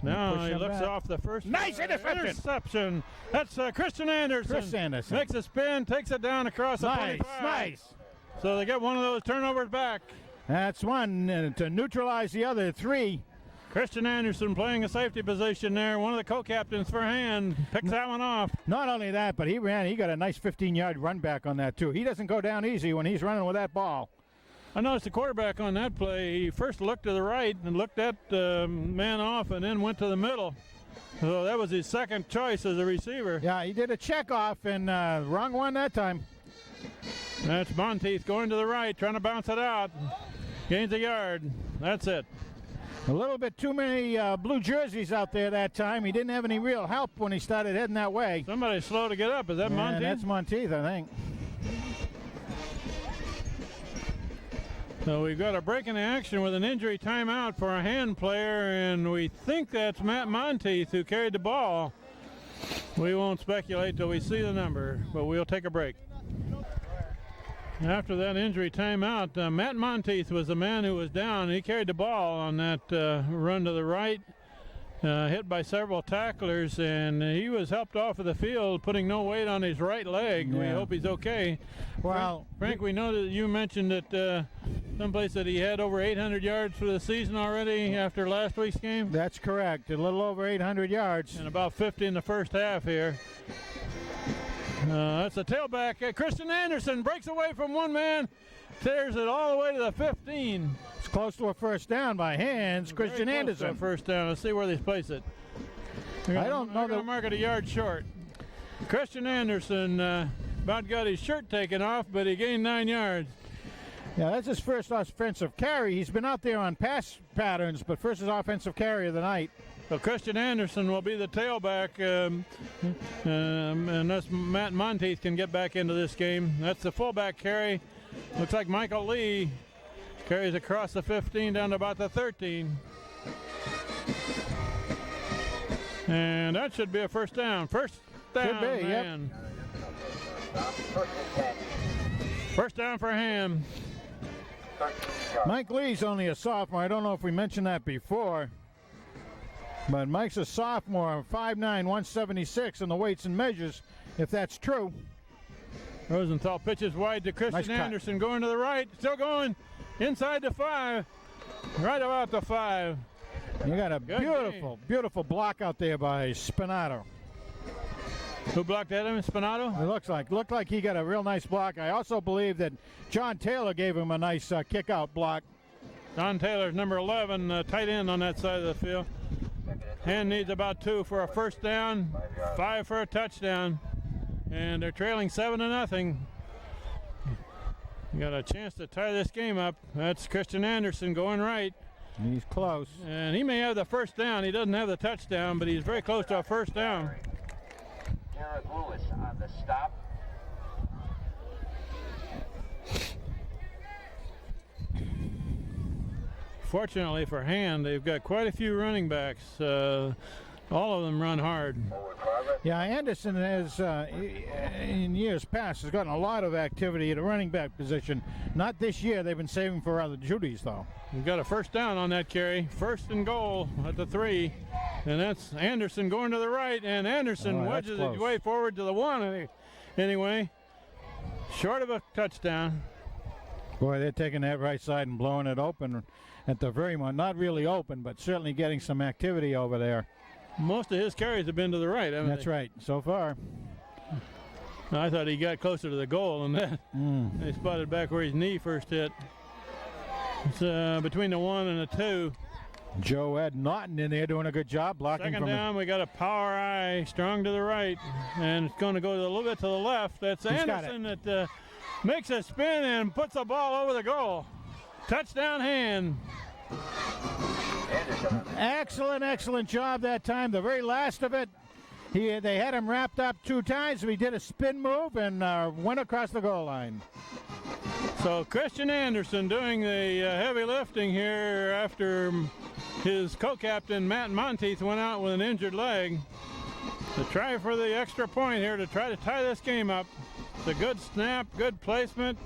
Now he looks off the first.
Nice interception.
That's Christian Anderson.
Chris Anderson.
Makes a spin, takes it down across the 25.
Nice.
So they get one of those turnovers back.
That's one to neutralize the other 3.
Christian Anderson playing a safety position there. One of the co-captains for Hand picks that one off.
Not only that, but he got a nice 15-yard run back on that too. He doesn't go down easy when he's running with that ball.
I noticed the quarterback on that play, he first looked to the right and looked that man off and then went to the middle. So that was his second choice as a receiver.
Yeah, he did a check off and wrong one that time.
That's Monteith going to the right, trying to bounce it out. Gains a yard. That's it.
A little bit too many blue jerseys out there that time. He didn't have any real help when he started heading that way.
Somebody's slow to get up. Is that Monteith?
That's Monteith, I think.
So we've got a break in the action with an injury timeout for a Hand player, and we think that's Matt Monteith who carried the ball. We won't speculate till we see the number, but we'll take a break. After that injury timeout, Matt Monteith was the man who was down. He carried the ball on that run to the right, hit by several tacklers, and he was helped off of the field, putting no weight on his right leg. We
Yeah.
hope he's okay.
Well,
Frank, we know that you mentioned that someplace that he had over 800 yards for the season already after last week's game,
that's correct. A little over 800 yards.
and about 50 in the first half here. That's a tailback. Christian Anderson breaks away from one man, tears it all the way to the 15.
It's close to a first down by hands. Christian
Very close to a
Anderson.
first down. Let's see where they place it.
I don't know
They're gonna
that.
mark it a yard short. Christian Anderson about got his shirt taken off, but he gained 9 yards.
Yeah, that's his first offensive carry. He's been out there on pass patterns, but first his offensive carry of the night.
So Christian Anderson will be the tailback, unless Matt Monteith can get back into this game. That's the fullback carry. Looks like Michael Lee carries across the 15 down to about the 13. And that should be a first down. First down,
Should be, yep.
man.
First and 10.
First down for Ham.
13 yards.
Mike Lee's only a sophomore. I don't know if we mentioned that before. But Mike's a sophomore, 5'9", 176 in the weights and measures, if that's true.
Rosenthal pitches wide to Christian
Nice cut.
Anderson, going to the right, still going inside the 5, right about the 5.
You got a
Good
beautiful, beautiful block out there by Spinato.
Who blocked at him? Spinato?
It looked like he got a real nice block. I also believe that John Taylor gave him a nice kick-out block.
Don Taylor's number 11, tight end on that side of the field. Hand needs about 2 for a first down, 5 for a touchdown, and they're trailing 7-0. You got a chance to tie this game up. That's Christian Anderson going right,
He's close.
and he may have the first down. He doesn't have the touchdown, but he's very close to a first down.
Garrett Lewis on the stop.
Fortunately for Hand, they've got quite a few running backs. All of them run hard.
Forward progress.
Yeah, Anderson has, in years past, has gotten a lot of activity at a running back position. Not this year. They've been saving for other duties, though.
We've got a first down on that carry. First and goal at the 3. And that's Anderson going to the right. And Anderson
Oh, that's
wedges
close.
his way forward to the 1 anyway. Short of a touchdown.
Boy, they're taking that right side and blowing it open at the very moment. Not really open, but certainly getting some activity over there.
Most of his carries have been to the right, haven't
That's
they?
right, so far.
I thought he got closer to the goal than that. They spotted back where his knee first hit. It's between the 1 and the 2.
Joe Ed Naughton in there doing a good job blocking
Second
from
down, we got a power eye, strong to the right, and it's going to go a little bit to the left. That's
He's got
Anderson that makes a spin and puts the ball over the goal. Touchdown Hand.
Excellent, excellent job that time. The very last of it, they had him wrapped up 2 times. He did a spin move and went across the goal line.
So Christian Anderson doing the heavy lifting here after his co-captain Matt Monteith went out with an injured leg to try for the extra point here to try to tie this game up. It's a good snap, good placement.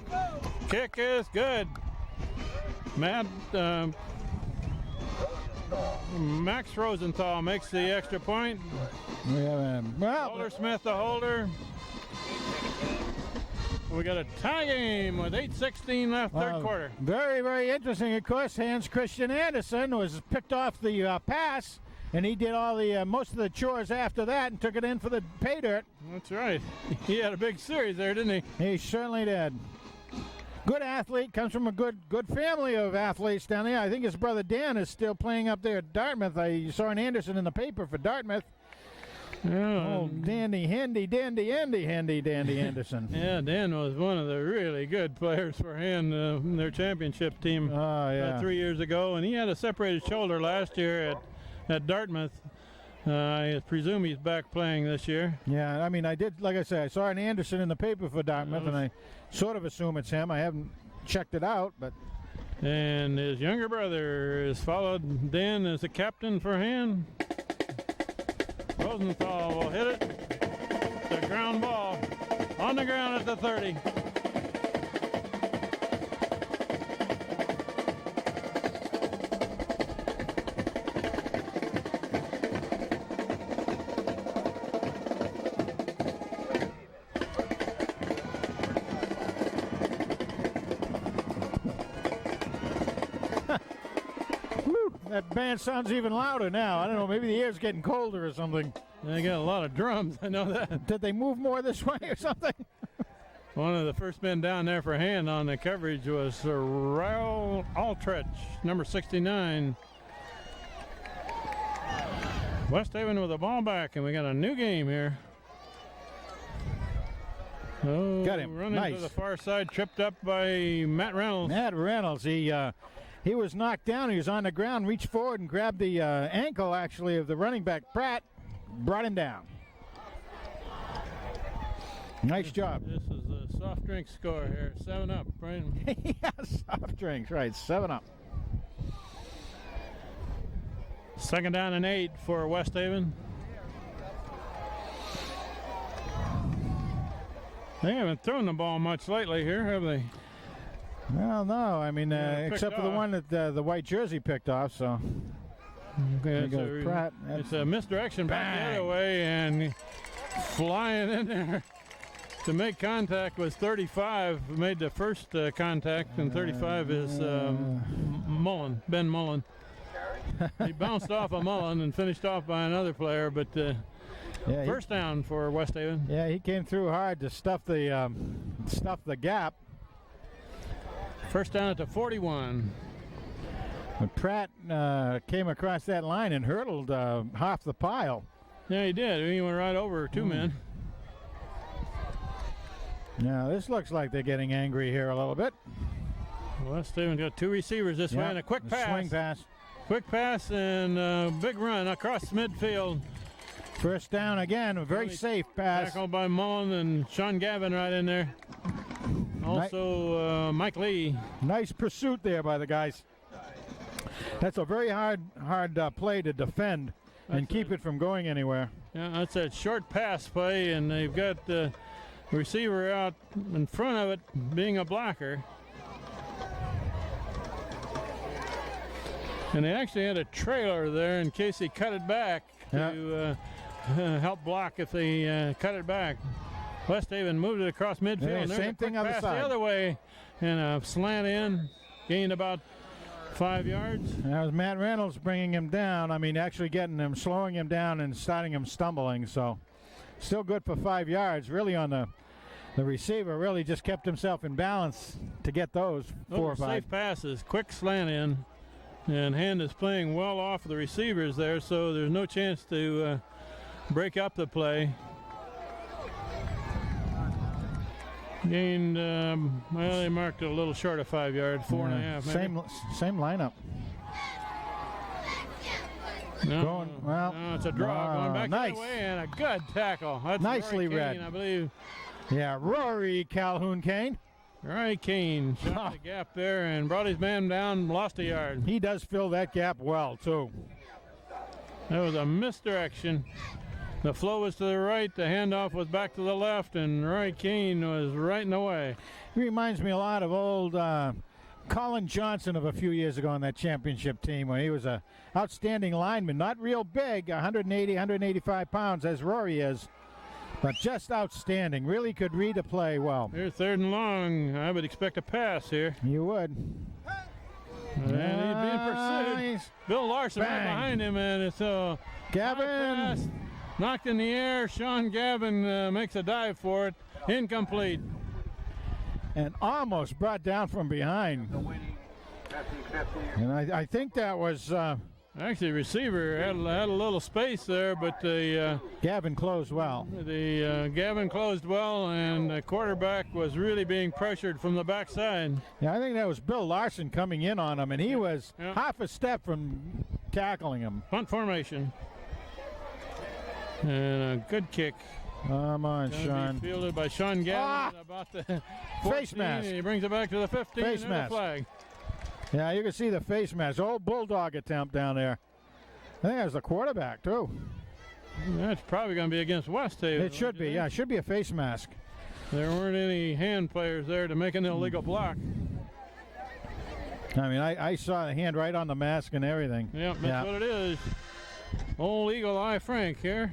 Kick is good. Max Rosenthal makes the extra point.
We have
Holder Smith the holder. We got a tie game with 8:16 left, third quarter.
Very, very interesting. Of course, Hans Christian Andersen was picked off the pass, and he did all the most of the chores after that and took it in for the pay dirt.
That's right. He had a big series there, didn't he?
He certainly did. Good athlete, comes from a good family of athletes down there. I think his brother Dan is still playing up there at Dartmouth. I saw an Anderson in the paper for Dartmouth.
Yeah,
Oh, dandy Anderson.
yeah, Dan was one of the really good players for Hand, their championship team
Oh, yeah.
3 years ago, and he had a separated shoulder last year at Dartmouth. I presume he's back playing this year.
Yeah, I mean, I did, like I said, I saw an Anderson in the paper for Dartmouth, and I sort of assume it's him. I haven't checked it out, but
And his younger brother has followed Dan as the captain for Hand. Rosenthal will hit it. The ground ball on the ground at the 30.
That band sounds even louder now. I don't know, maybe the air's getting colder or something.
They got a lot of drums, I know that.
Did they move more this way or something?
One of the first men down there for hand on the coverage was Raul Altrich, number 69. West Haven with the ball back, and we got a new game here. Oh,
got him.
Running
Nice.
to the far side, tripped up by Matt Reynolds.
Matt Reynolds, he was knocked down. He was on the ground, reached forward and grabbed the ankle, actually, of the running back, Pratt, brought him down. Nice job.
This is a soft drink score here, 7-up, right?
Yeah, soft drinks, right, 7-up.
Second down and 8 for West Haven. They haven't thrown the ball much lately here, have they?
Well, no, I mean, except for the
off.
one that the white jersey picked off, so.
Okay,
There goes Pratt.
it's a misdirection back the
Bang.
other way, and flying in there to make contact was 35. Made the first contact, and 35 is Mullen, Ben Mullen. He bounced off of Mullen and finished off by another player, but
Yeah,
first down for West Haven.
yeah, he came through hard to stuff the gap.
First down at the 41.
But Pratt came across that line and hurdled half the pile.
Yeah, he did. He went right over two men.
Now, this looks like they're getting angry here a little bit.
West Haven got two receivers this way and a quick pass.
Swing pass.
Quick pass and a big run across midfield.
First down again, a very safe pass.
Tackled by Mullen and Sean Gavin right in there. Also, Mike Lee.
Nice pursuit there by the guys. That's a very hard play to defend and keep it from going anywhere.
Yeah, that's a short pass play, and they've got the receiver out in front of it being a blocker. And they actually had a trailer there in case he cut it back to help block if they cut it back. West Haven moved it across midfield.
Yeah,
And there's
same
a quick
thing other
pass
side.
the other way, and a slant in, gained about 5 yards.
That was Matt Reynolds bringing him down. I mean, actually getting him, slowing him down and starting him stumbling. So still good for 5 yards. Really on the receiver really just kept himself in balance to get those 4 or 5.
Safe passes, quick slant in, and Hand is playing well off the receivers there, so there's no chance to break up the play. Gained, well, they marked it a little short of 5 yards, 4.5. maybe.
Same lineup.
No,
well,
no, it's a draw. Going back
nice.
the other way, and a good tackle. That's
Nicely
Rory
read.
Kane, I believe.
Yeah, Rory Calhoun Kane.
Rory Kane shot the gap there and brought his man down, lost a yard.
He does fill that gap well, too.
That was a misdirection. The flow was to the right, the handoff was back to the left, and Roy Kane was right in the way.
He reminds me a lot of old Colin Johnson of a few years ago on that championship team when he was a outstanding lineman. Not real big, 180, 185 pounds as Rory is, but just outstanding. Really could read a play well.
Here's third and long. I would expect a pass here.
You would.
And he's being pursued.
Nice.
Bill Larson right
Bang.
behind him, and it's a
Gavin.
pass. Knocked in the air. Sean Gavin makes a dive for it. Incomplete.
And almost brought down from behind. And I think that was
Actually, receiver had a little space there, but the
Gavin closed well.
Gavin closed well, and the quarterback was really being pressured from the backside.
Yeah, I think that was Bill Larson coming in on him, and he was
Yeah.
half a step from tackling him.
Punt formation. And a good kick.
Come on,
Gonna
Sean.
be fielded by Sean Gavin about the 14.
Face mask.
And he brings it back to the 15.
Face
and
mask.
the flag.
Yeah, you can see the face mask. Old bulldog attempt down there. I think that was the quarterback, too.
That's probably going to be against West Haven.
It should be, yeah. It should be a face mask.
There weren't any hand players there to make an illegal block.
I mean, I saw the hand right on the mask and everything.
Yep, that's what it is. Old Eagle Eye Frank here.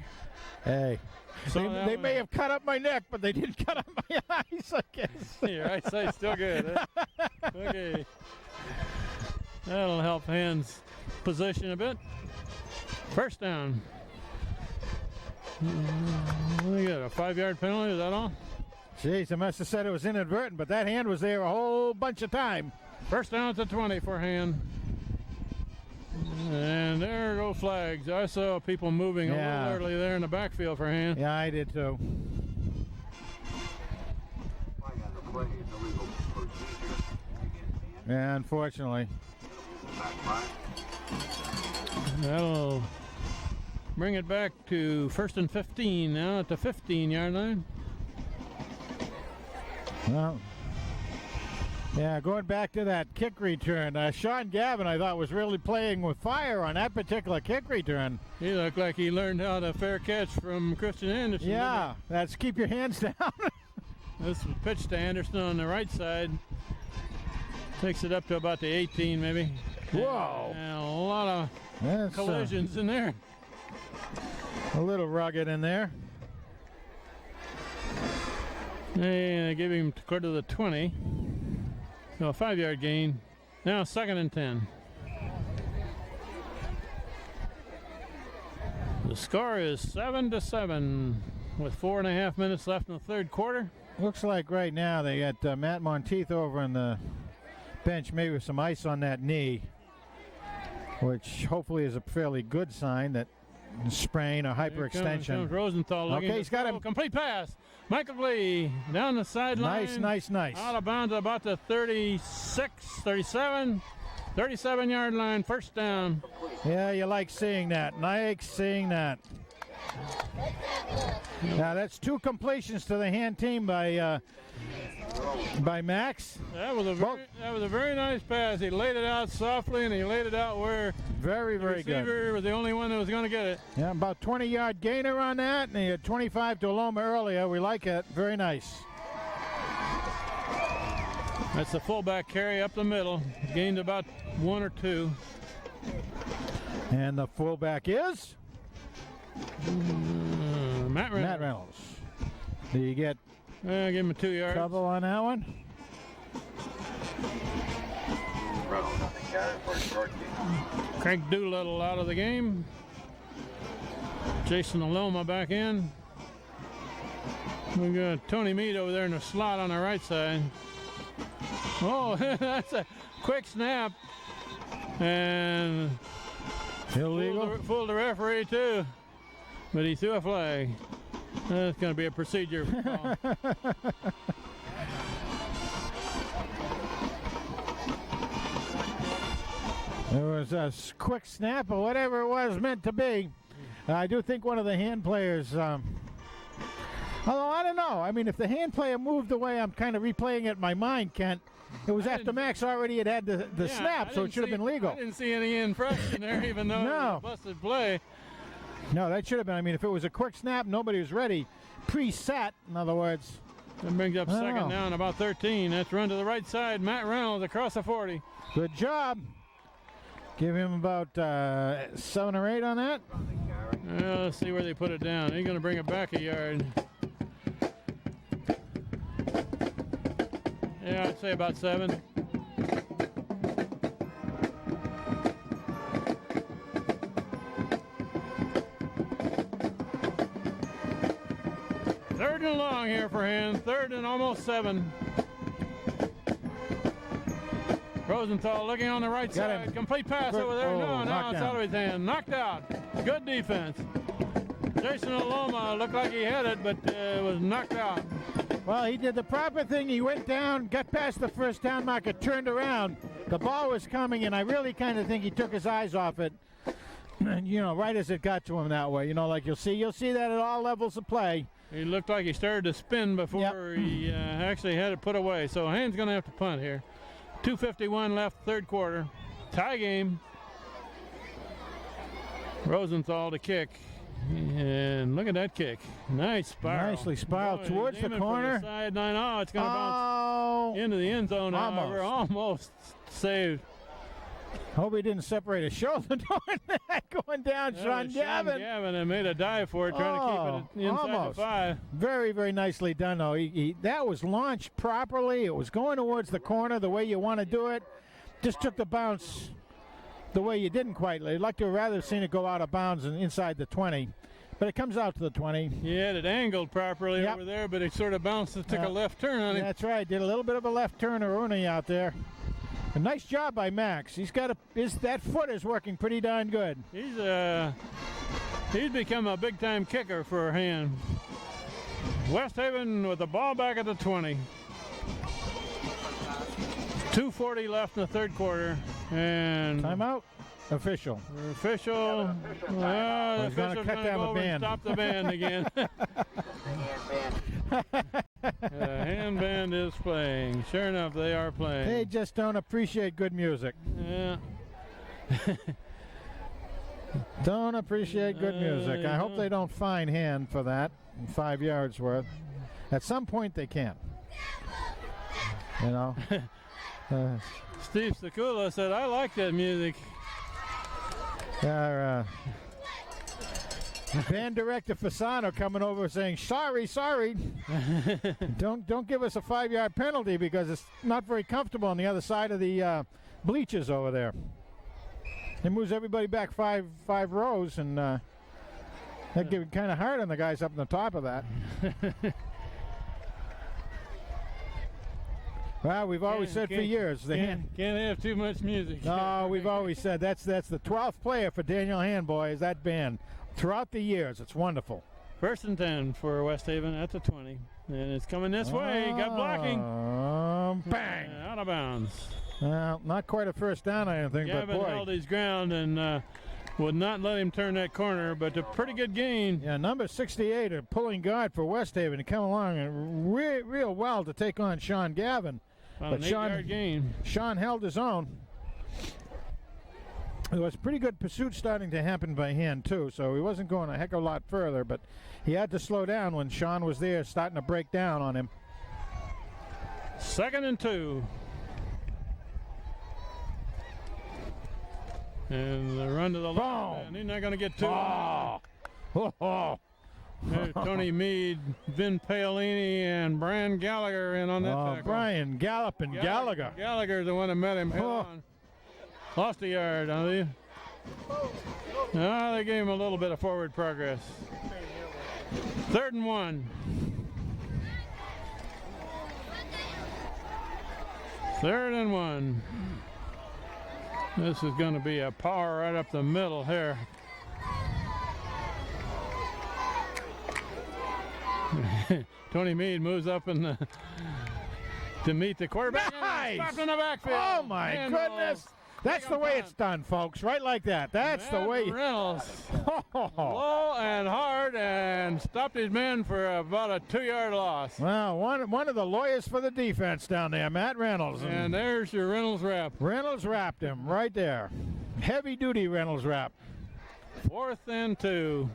Hey.
Saw that
They
one.
may have cut up my neck, but they didn't cut up my eyes, I guess.
Your eyesight's still good. Huh? Okay. That'll help Hands position a bit. First down. We got a 5-yard penalty, is that all?
Jeez, they must have said it was inadvertent, but that hand was there a whole bunch of time.
First down at the 20 for Hand. And there go flags. I saw people moving a little early there in the backfield for Hand.
Yeah, I did too. Yeah, unfortunately.
That'll bring it back to 1st and 15 now at the 15-yard line.
Well, yeah, going back to that kick return, Sean Gavin, I thought, was really playing with fire on that particular kick return.
He looked like he learned how to fair catch from Christian Anderson.
Yeah, that's keep your hands down.
This was pitched to Anderson on the right side. Takes it up to about the 18, maybe.
Whoa.
And a lot of collisions in there.
A little rugged in there.
And they give him to go to the 20. So a 5-yard gain. Now 2nd and 10. The score is 7-7 with 4.5 minutes left in the third quarter.
Looks like right now they got Matt Monteith over on the bench, maybe with some ice on that knee, which hopefully is a fairly good sign that sprain or hyperextension.
Here comes Rosenthal.
Okay, he's got him.
Complete pass. Michael Glee down the sideline.
Nice.
Out of bounds about the 37-yard line. First down.
Yeah, you like seeing that. Now that's 2 completions to the Hand team by Max.
That was a very nice pass. He laid it out softly, and he laid it out where
very
the
good.
receiver was the only one that was going to get it.
Yeah, about 20-yard gainer on that, and he had 25 to Loma earlier. We like it. Very nice.
That's the fullback carry up the middle. Gained about 1 or 2.
And the fullback is
Matt Reynolds.
Matt Reynolds. Do you get
give him a 2 yards.
trouble on that one?
Craig Doolittle out of the game. Jason Aloma back in. We got Tony Meade over there in the slot on the right side. Oh, that's a quick snap. And
illegal.
Fooled the referee too. But he threw a flag. That's going to be a procedure.
It was a quick snap or whatever it was meant to be. I do think one of the Hand players, although I don't know. I mean, if the Hand player moved away, I'm kind of replaying it in my mind, Kent. It was after Max already had the snap, so it should have been legal.
I didn't see any infraction there, even though it was a busted play.
No, that should have been. I mean, if it was a quick snap, nobody was ready. Preset, in other words.
That brings up 2nd down, about 13. That's run to the right side. Matt Reynolds across the 40.
Good job. Give him about 7 or 8 on that.
Let's see where they put it down. He's going to bring it back a yard. Yeah, I'd say about 7. Third and long here for him. 3rd and almost 7. Rosenthal looking on the right side. Complete pass over there. No, it's out of his hand. Knocked out. Good defense. Jason Aloma looked like he had it, but was knocked out.
Well, he did the proper thing. He went down, got past the first down marker, turned around. The ball was coming, and I really kind of think he took his eyes off it. And, right as it got to him that way. Like you'll see that at all levels of play.
He looked like he started to spin before he actually had it put away. So Hand's going to have to punt here. 2:51 left, third quarter. Tie game. Rosenthal to kick. And look at that kick. Nice spiral.
Nicely spiraled towards the corner.
The sideline. Oh, it's going to bounce into the end zone. However, almost saved.
Hope he didn't separate his shoulder doing that, going down. Sean Gavin.
Gavin and made a dive for it, trying to keep it inside the 5.
Very, very nicely done, though. That was launched properly. It was going towards the corner the way you want to do it. Just took the bounce the way you didn't quite. I'd like to have rather seen it go out of bounds and inside the 20. But it comes out to the 20.
He had it angled properly
Yep.
over there, but it sort of bounced and took a left turn on him.
That's right. Did a little bit of a left turn Rooney out there. A nice job by Max. He's got that foot is working pretty darn good.
He's become a big-time kicker for Hand. West Haven with the ball back at the 20. 2:40 left in the third quarter, and
timeout. Official.
Official. The
he's going to cut down the band.
Stop the band again. The hand band is playing. Sure enough, they are playing.
They just don't appreciate good music.
Yeah.
Don't appreciate good music. I hope they don't fine Hand for that. 5 yards worth. At some point they can. You know.
Steve Sekula said, "I like that music."
Our band director Fasano coming over saying, sorry, don't give us a 5-yard penalty because it's not very comfortable on the other side of the bleachers over there. It moves everybody back five rows, and that get kind of hard on the guys up on the top of that. Well, we've always said for years
can't have too much music.
No, we've always said that's the 12th player for Daniel Hand, boy, is that band. Throughout the years, it's wonderful.
1st and 10 for West Haven at the 20, and it's coming this way. Got blocking.
Bang!
Out of bounds.
Well, not quite a first down, I don't think,
Gavin
but boy.
held his ground and would not let him turn that corner, but a pretty good gain.
Yeah, number 68, a pulling guard for West Haven, to come along real well to take on Sean Gavin.
But an 8-yard gain.
Sean held his own. There was pretty good pursuit starting to happen by Hand, too, so he wasn't going a heck of a lot further, but he had to slow down when Sean was there starting to break down on him.
2nd and 2. And the run to the left, and he's not going to get two. There's Tony Meade, Vin Paolini, and Brian Gallagher in on that tackle.
Brian Gallup and Gallagher.
Gallagher's the one that met him head on. Lost a yard, huh? No, they gave him a little bit of forward progress. 3rd and 1. 3rd and 1. This is going to be a power right up the middle here. Tony Meade moves up to meet the quarterback.
Nice!
Stopped in the backfield.
Oh, my goodness. That's the way it's done, folks. Right like that. That's the way.
Reynolds. Low and hard and stopped his man for about a 2-yard loss.
Well, one of the lawyers for the defense down there, Matt Reynolds.
And there's your Reynolds wrap.
Reynolds wrapped him right there. Heavy-duty Reynolds wrap.
4th and 2.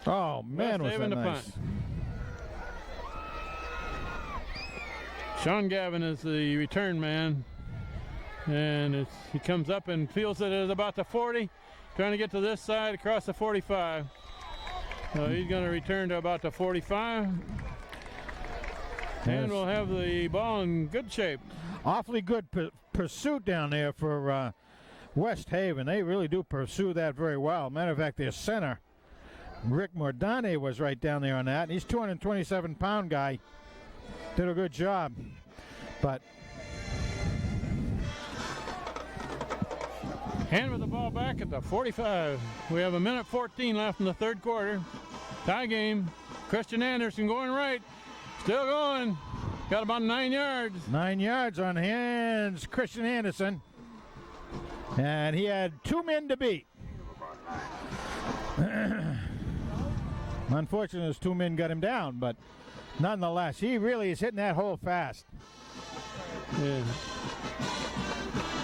Oh, man, was that nice.
Punt. Sean Gavin is the return man. And he comes up and feels it at about the 40, trying to get to this side across the 45. So he's going to return to about the 45. And we'll have the ball in good shape.
Awfully good pursuit down there for West Haven. They really do pursue that very well. Matter of fact, their center, Rick Mordane, was right down there on that. He's a 227-pound guy. Did a good job. But
Hand with the ball back at the 45. We have 1:14 left in the third quarter. Tie game. Christian Anderson going right. Still going. Got about 9 yards.
9 yards on hands, Christian Anderson. And he had 2 men to beat. Unfortunately, those 2 men got him down, but nonetheless, he really is hitting that hole fast.
Yeah.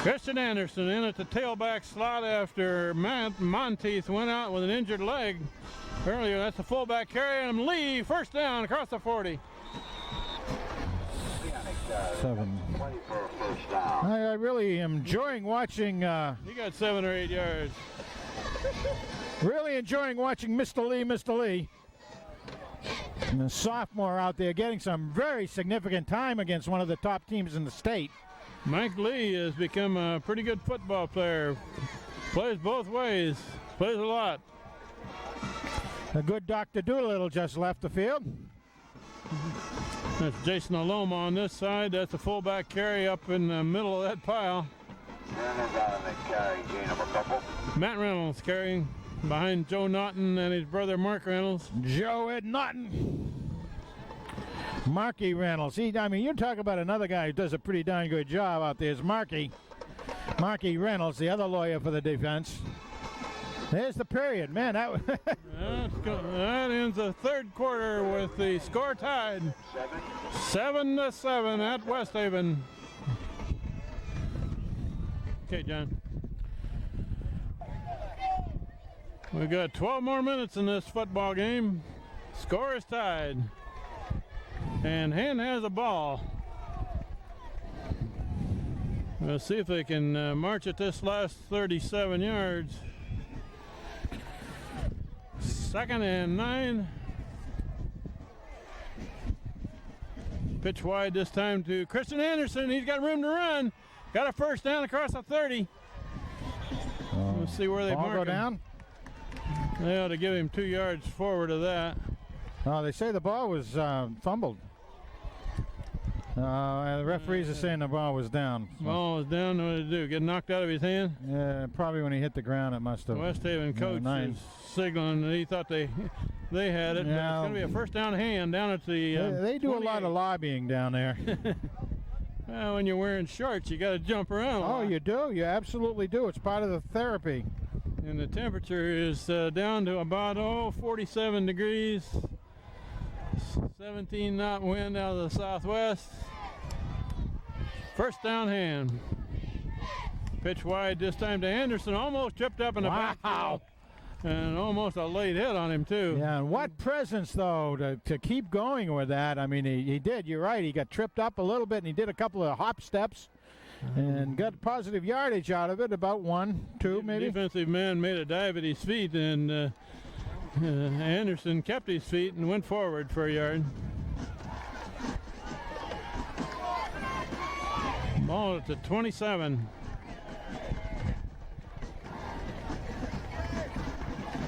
Christian Anderson in at the tailback slot after Monteith went out with an injured leg earlier. That's the fullback carry, and Lee, first down across the 40.
7. I really am enjoying watching.
He got 7 or 8 yards.
Really enjoying watching Mr. Lee. And the sophomore out there getting some very significant time against one of the top teams in the state.
Mike Lee has become a pretty good football player. Plays both ways. Plays a lot.
A good Dr. Doolittle just left the field.
That's Jason Aloma on this side. That's a fullback carry up in the middle of that pile. Matt Reynolds carrying behind Joe Naughton and his brother Mark Reynolds.
Joe Ed Naughton. Marky Reynolds. I mean, you talk about another guy who does a pretty darn good job out there is Marky Reynolds, the other lawyer for the defense. There's the period, man. That
ends the third quarter with the score tied 7-7 at West Haven. Okay, John. We've got 12 more minutes in this football game. Score is tied. And Hen has a ball. Let's see if they can march at this last 37 yards. 2nd and 9. Pitch wide this time to Christian Anderson. He's got room to run. Got a first down across the 30. Let's see where they mark
go
him.
Down.
They ought to give him 2 yards forward of that.
Oh, they say the ball was fumbled. The referees are saying the ball was down. So.
Ball was down. What did it do? Get knocked out of his hand?
Yeah, probably when he hit the ground it must have.
West Haven coach is signaling that he thought they had it.
Yeah.
It's going to be a first down hand down at the
they do 28. A lot of lobbying down there.
Well, when you're wearing shorts, you got to jump around.
Oh, you do. You absolutely do. It's part of the therapy.
And the temperature is down to about 47 degrees. 17 knot wind out of the southwest. First down hand. Pitch wide this time to Anderson. Almost tripped up in the backfield. And almost a late hit on him, too.
Yeah, and what presence, though, to keep going with that. I mean, he did. You're right. He got tripped up a little bit, and he did a couple of hop steps and got positive yardage out of it, about 1, 2 maybe.
The defensive man made a dive at his feet, and Anderson kept his feet and went forward for a yard. Ball at the 27.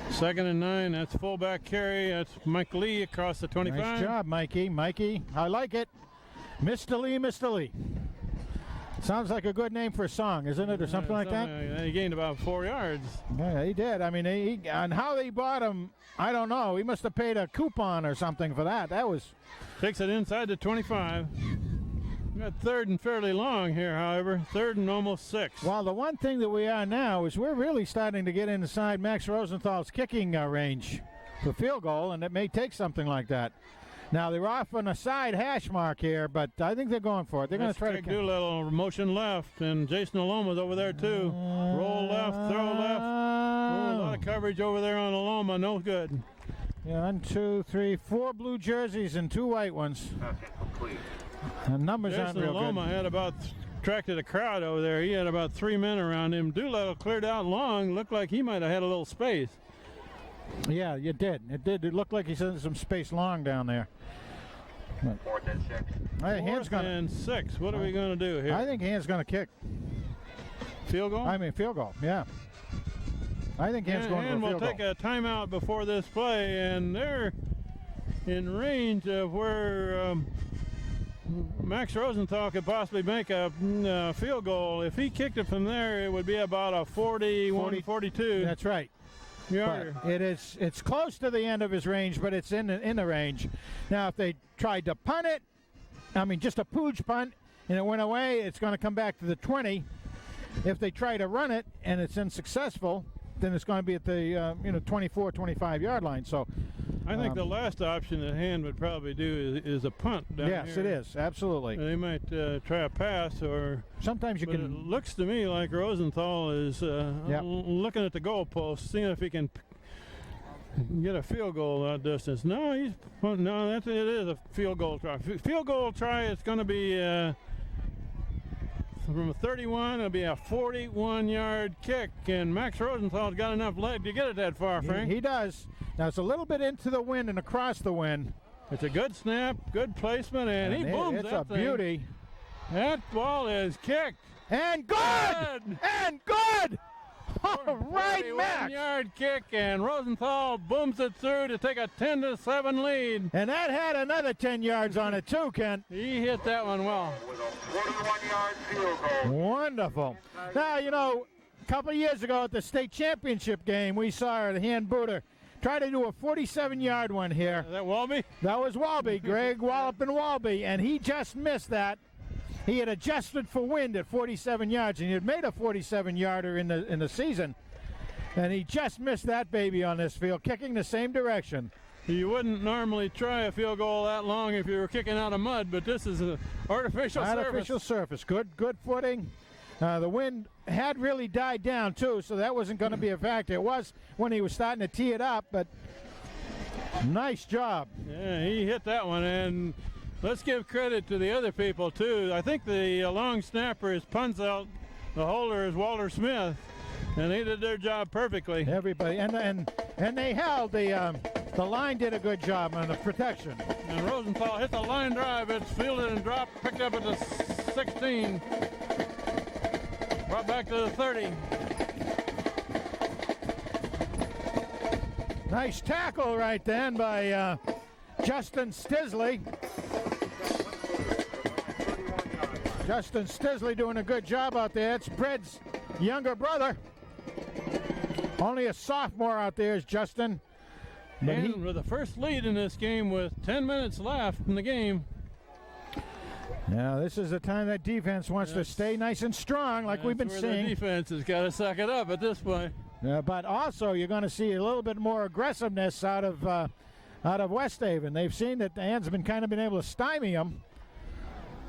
Second and 9. That's fullback carry. That's Mike Lee across the 25.
Nice job, Mikey. Mikey, I like it. Mr. Lee, Mr. Lee. Sounds like a good name for a song, isn't it, or something like that?
He gained about 4 yards.
Yeah, he did. I mean, he and how they bought him, I don't know. He must have paid a coupon or something for that. That was.
Takes it inside the 25. We got 3rd and fairly long here, however. 3rd and almost 6.
Well, the one thing that we are now is we're really starting to get inside Max Rosenthal's kicking range for field goal, and it may take something like that. Now, they're off on a side hash mark here, but I think they're going for it. They're going to try to
do a little motion left, and Jason Aloma's over there, too. Roll left, throw left. A lot of coverage over there on Aloma. No good.
Yeah, 1, 2, 3, 4 blue jerseys and 2 white ones. The numbers aren't real good.
Aloma had attracted a crowd over there. He had about 3 men around him. Doolittle cleared out long. Looked like he might have had a little space.
Yeah, you did. It did. It looked like he had some space long down there.
4th and 6.
Hey,
4th and 6. What are we going to do here?
I think Hand's going to kick.
Field goal?
I mean, field goal, yeah. I think Hand's going for a field goal.
And we'll take a timeout before this play, and they're in range of where Max Rosenthal could possibly make a field goal. If he kicked it from there, it would be about a 41, 42.
That's right. It's close to the end of his range, but it's in the range. Now, if they tried to punt it, I mean, just a pooch punt, and it went away, it's going to come back to the 20. If they try to run it and it's unsuccessful, then it's going to be at the 24, 25-yard line. So,
I think the last option that Hand would probably do is a punt down here.
Yes, it is, absolutely.
They might try a pass, or
sometimes you can.
It looks to me like Rosenthal is looking at the goalpost, seeing if he can get a field goal that distance. No, it is a field goal try. Field goal try. It's going to be from a 31. It'll be a 41-yard kick, and Max Rosenthal's got enough leg to get it that far, Frank.
He does. Now it's a little bit into the wind and across the wind.
It's a good snap, good placement, and he booms that thing.
It's a beauty.
That ball is kicked.
And good! And good! right, Max.
31-yard kick, and Rosenthal booms it through to take a 10-7 lead.
And that had another 10 yards on it too, Kent.
He hit that one well.
With a 41-yard field goal.
Wonderful. Now, you know, a couple of years ago at the state championship game, we saw a hand booter try to do a 47-yard one here.
Is that Walby?
That was Walby, Greg Wallop and Walby, and he just missed that. He had adjusted for wind at 47 yards, and he had made a 47-yarder in the season, and he just missed that baby on this field, kicking the same direction.
You wouldn't normally try a field goal that long if you were kicking out of mud, but this is an artificial
surface. Good footing. The wind had really died down too, so that wasn't going to be a factor. It was when he was starting to tee it up, but nice job.
Yeah, he hit that one, and let's give credit to the other people too. I think the long snapper is Punzelt, the holder is Walter Smith, and they did their job perfectly.
Everybody, and they held the line did a good job on the protection.
And Rosenthal hit the line drive. It's fielded and dropped, picked up at the 16, brought back to the 30.
Nice tackle right then by Justin Stisley. Justin Stisley doing a good job out there. It's Bred's younger brother. Only a sophomore out there is Justin. But
And with the first lead in this game with 10 minutes left in the game.
Now this is the time that defense wants to stay nice and strong like we've been seeing.
The defense has got to suck it up at this point.
But also you're going to see a little bit more aggressiveness out of West Haven. They've seen that the Ann's been kind of been able to stymie them.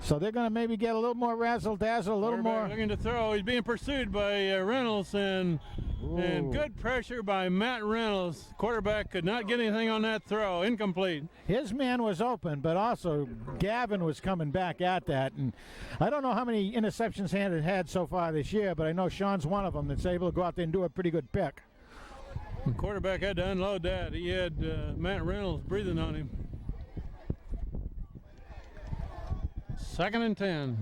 So they're going to maybe get a little more razzle-dazzle, a little more.
Looking to throw. He's being pursued by Reynolds, and good pressure by Matt Reynolds. Quarterback could not get anything on that throw. Incomplete.
His man was open, but also Gavin was coming back at that. And I don't know how many interceptions Hand had so far this year, but I know Sean's one of them that's able to go out there and do a pretty good pick.
The quarterback had to unload that. He had Matt Reynolds breathing on him. 2nd and 10.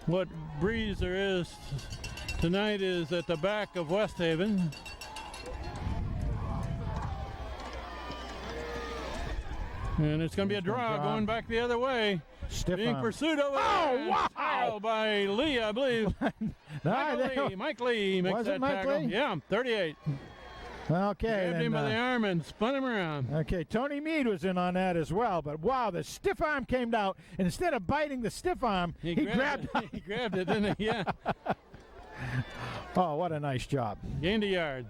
What breeze there is tonight is at the back of West Haven. And it's going to be a draw going back the other way.
Stiff
being
arm.
pursued over
wow!
by Lee, I believe. Mike Lee makes
was it
that
Mike
tackle.
Lee?
Yeah, 38.
Okay.
Grabbed him by the arm and spun him around.
Okay, Tony Mead was in on that as well, but wow, the stiff arm came out, and instead of biting the stiff arm, he grabbed it.
He grabbed it, didn't he? Yeah.
Oh, what a nice job.
Gained a yard.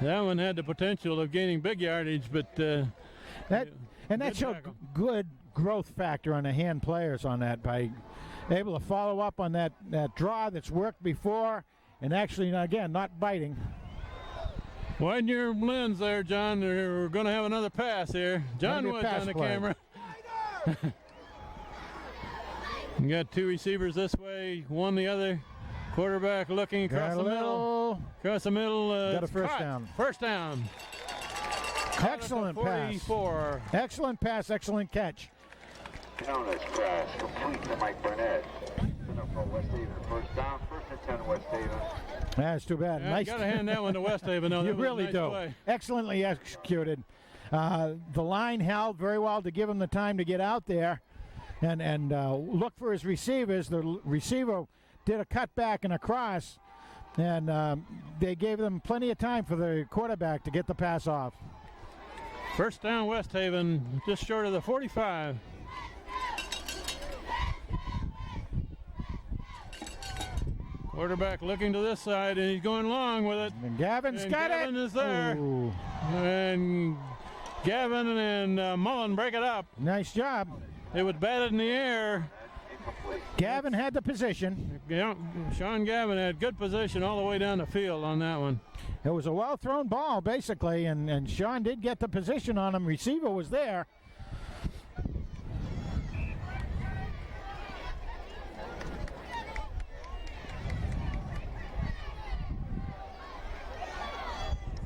That one had the potential of gaining big yardage, but
that showed
tackle.
good growth factor on the hand players on that by able to follow up on that draw that's worked before, and actually again not biting.
Widen your lens there, John. We're going to have another pass here. John Woods on the camera. You got two receivers this way, one the other. Quarterback looking across the middle. Across the middle.
Got a first down.
First down.
Excellent pass.
44.
Excellent pass. Excellent catch.
Counter's pass complete to Mike Burnett. For West Haven. First down, 1st and 10 West Haven.
That's too bad.
Yeah,
nice.
Got to hand that one to West Haven. Though.
You
That was a
really
nice
do.
play.
Excellently executed. The line held very well to give him the time to get out there and look for his receivers. The receiver did a cutback and a cross, and they gave them plenty of time for the quarterback to get the pass off.
First down, West Haven, just short of the 45. Quarterback looking to this side, and he's going long with it.
And Gavin's got
Gavin
it.
is there.
Ooh.
And Gavin and Mullen break it up.
Nice job.
It was batted in the air.
Gavin had the position.
Yeah, Sean Gavin had good position all the way down the field on that one.
It was a well-thrown ball, basically, and Sean did get the position on him. Receiver was there.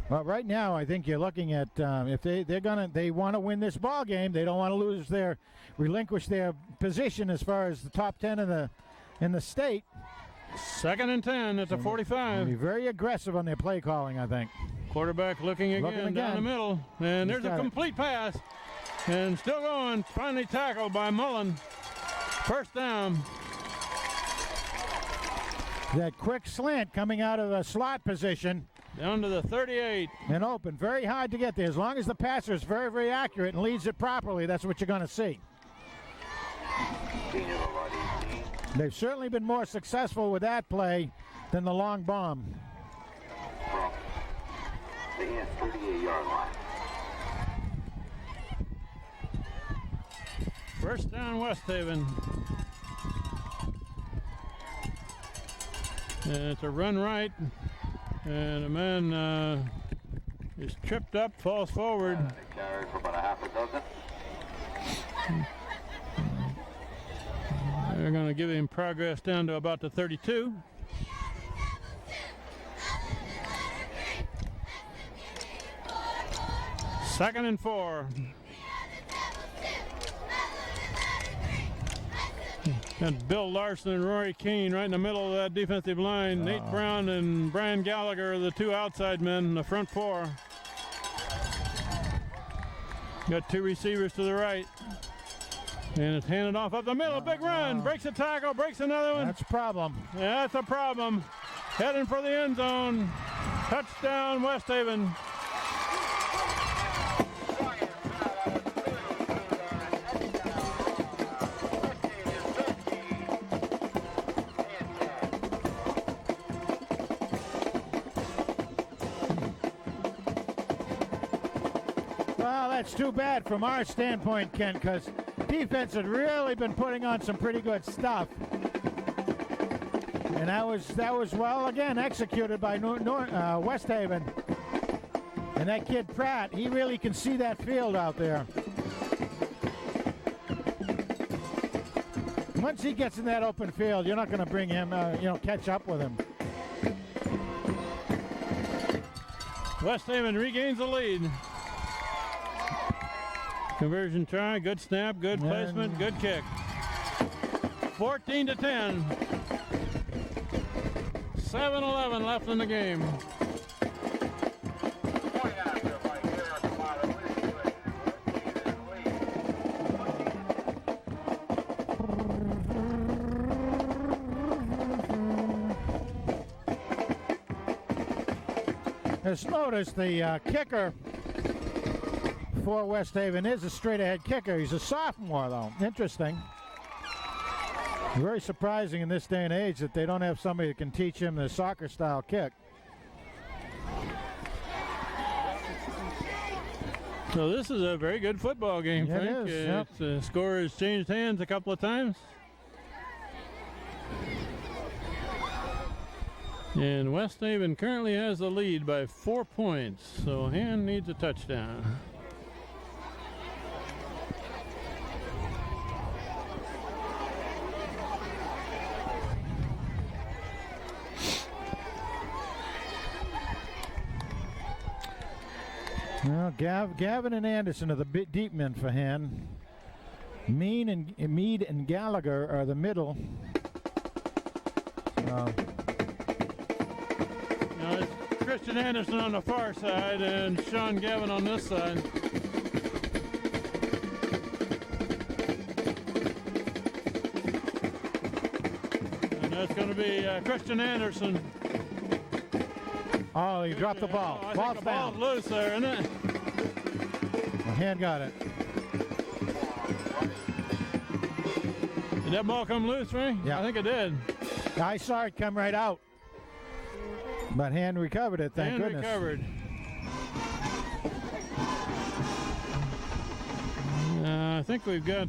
Well, right now, I think you're looking at if they want to win this ball game. They don't want to relinquish their position as far as the top 10 in the state.
2nd and 10 at the 45.
Be very aggressive on their play calling, I think.
Quarterback looking again down the middle. And there's a complete pass. And still going. Finally tackled by Mullen. First down.
That quick slant coming out of the slot position.
Down to the 38.
And open. Very hard to get there. As long as the passer is very, very accurate and leads it properly, that's what you're going to see. They've certainly been more successful with that play than the long bomb.
The 38-yard line.
First down, West Haven. And it's a run right. And a man is tripped up, falls forward.
Carried for about a half a dozen.
They're going to give him progress down to about the 32. Second and 4. And Bill Larson and Rory Keane right in the middle of that defensive line. Nate Brown and Brian Gallagher are the two outside men in the front 4. Got 2 receivers to the right. And it's handed off up the middle. Big run. Breaks a tackle. Breaks another one.
That's a problem.
Yeah, that's a problem. Heading for the end zone. Touchdown, West Haven.
Well, that's too bad from our standpoint, Ken, because defense had really been putting on some pretty good stuff. And that was well, again, executed by West Haven. And that kid Pratt, he really can see that field out there. Once he gets in that open field, you're not going to bring him, catch up with him.
West Haven regains the lead. Conversion try, good snap, good placement, good kick. 14-10. 7-11 left in the game.
As notice, the kicker for West Haven is a straight-ahead kicker. He's a sophomore, though. Interesting. Very surprising in this day and age that they don't have somebody that can teach him the soccer-style kick.
So this is a very good football game,
Yeah,
Frank.
it is, yep.
The score has changed hands a couple of times. And West Haven currently has the lead by 4 points, so Hand needs a touchdown.
Well, Gavin and Anderson are the deep men for Hand. Mead and Gallagher are the middle.
Now it's Christian Anderson on the far side and Sean Gavin on this side. And that's going to be Christian Anderson.
Oh, he dropped the ball.
I
Ball's
think the ball's
down.
loose there, isn't it?
Well, Hand got it.
Did that ball come loose, Frank?
Yeah.
I think it did.
I saw it come right out. But Hand recovered it, thank goodness.
Recovered. I think we've got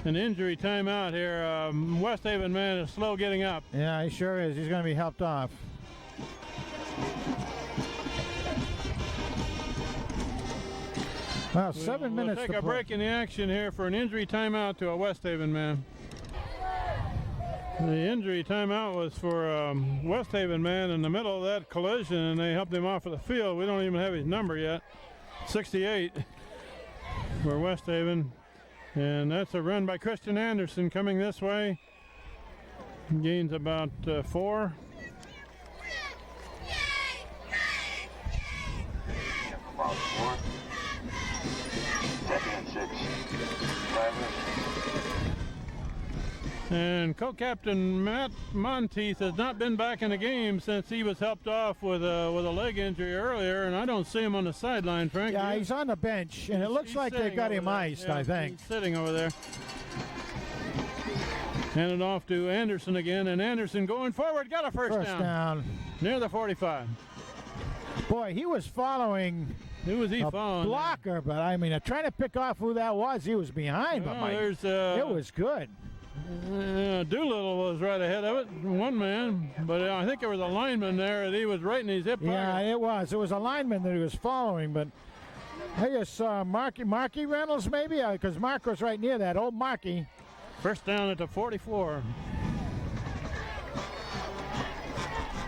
an injury timeout here. West Haven man is slow getting up.
Yeah, he sure is. He's going to be helped off. Well, 7 minutes
We'll
to
take a
play.
break in the action here for an injury timeout to a West Haven man. The injury timeout was for West Haven man in the middle of that collision, and they helped him off of the field. We don't even have his number yet. 68 for West Haven. And that's a run by Christian Anderson coming this way. Gains about 4.
About 4. Second and 6. Travis.
And co-captain Matt Monteith has not been back in the game since he was helped off with a leg injury earlier, and I don't see him on the sideline, Frank.
Yeah, he's on the bench, and it looks like they've got him iced, I think.
He's sitting over there. Hand it off to Anderson again, and Anderson going forward, got a first
down.
Near the 45.
Boy, he was following
Who was he following?
Blocker, but I mean, trying to pick off who that was. He was behind, but it was good.
Doolittle was right ahead of it, one man, but I think there was a lineman there that he was right in his hip pocket.
Yeah, it was. It was a lineman that he was following, but I just saw Marky Reynolds maybe, because Mark was right near that. Old Marky.
First down at the 44.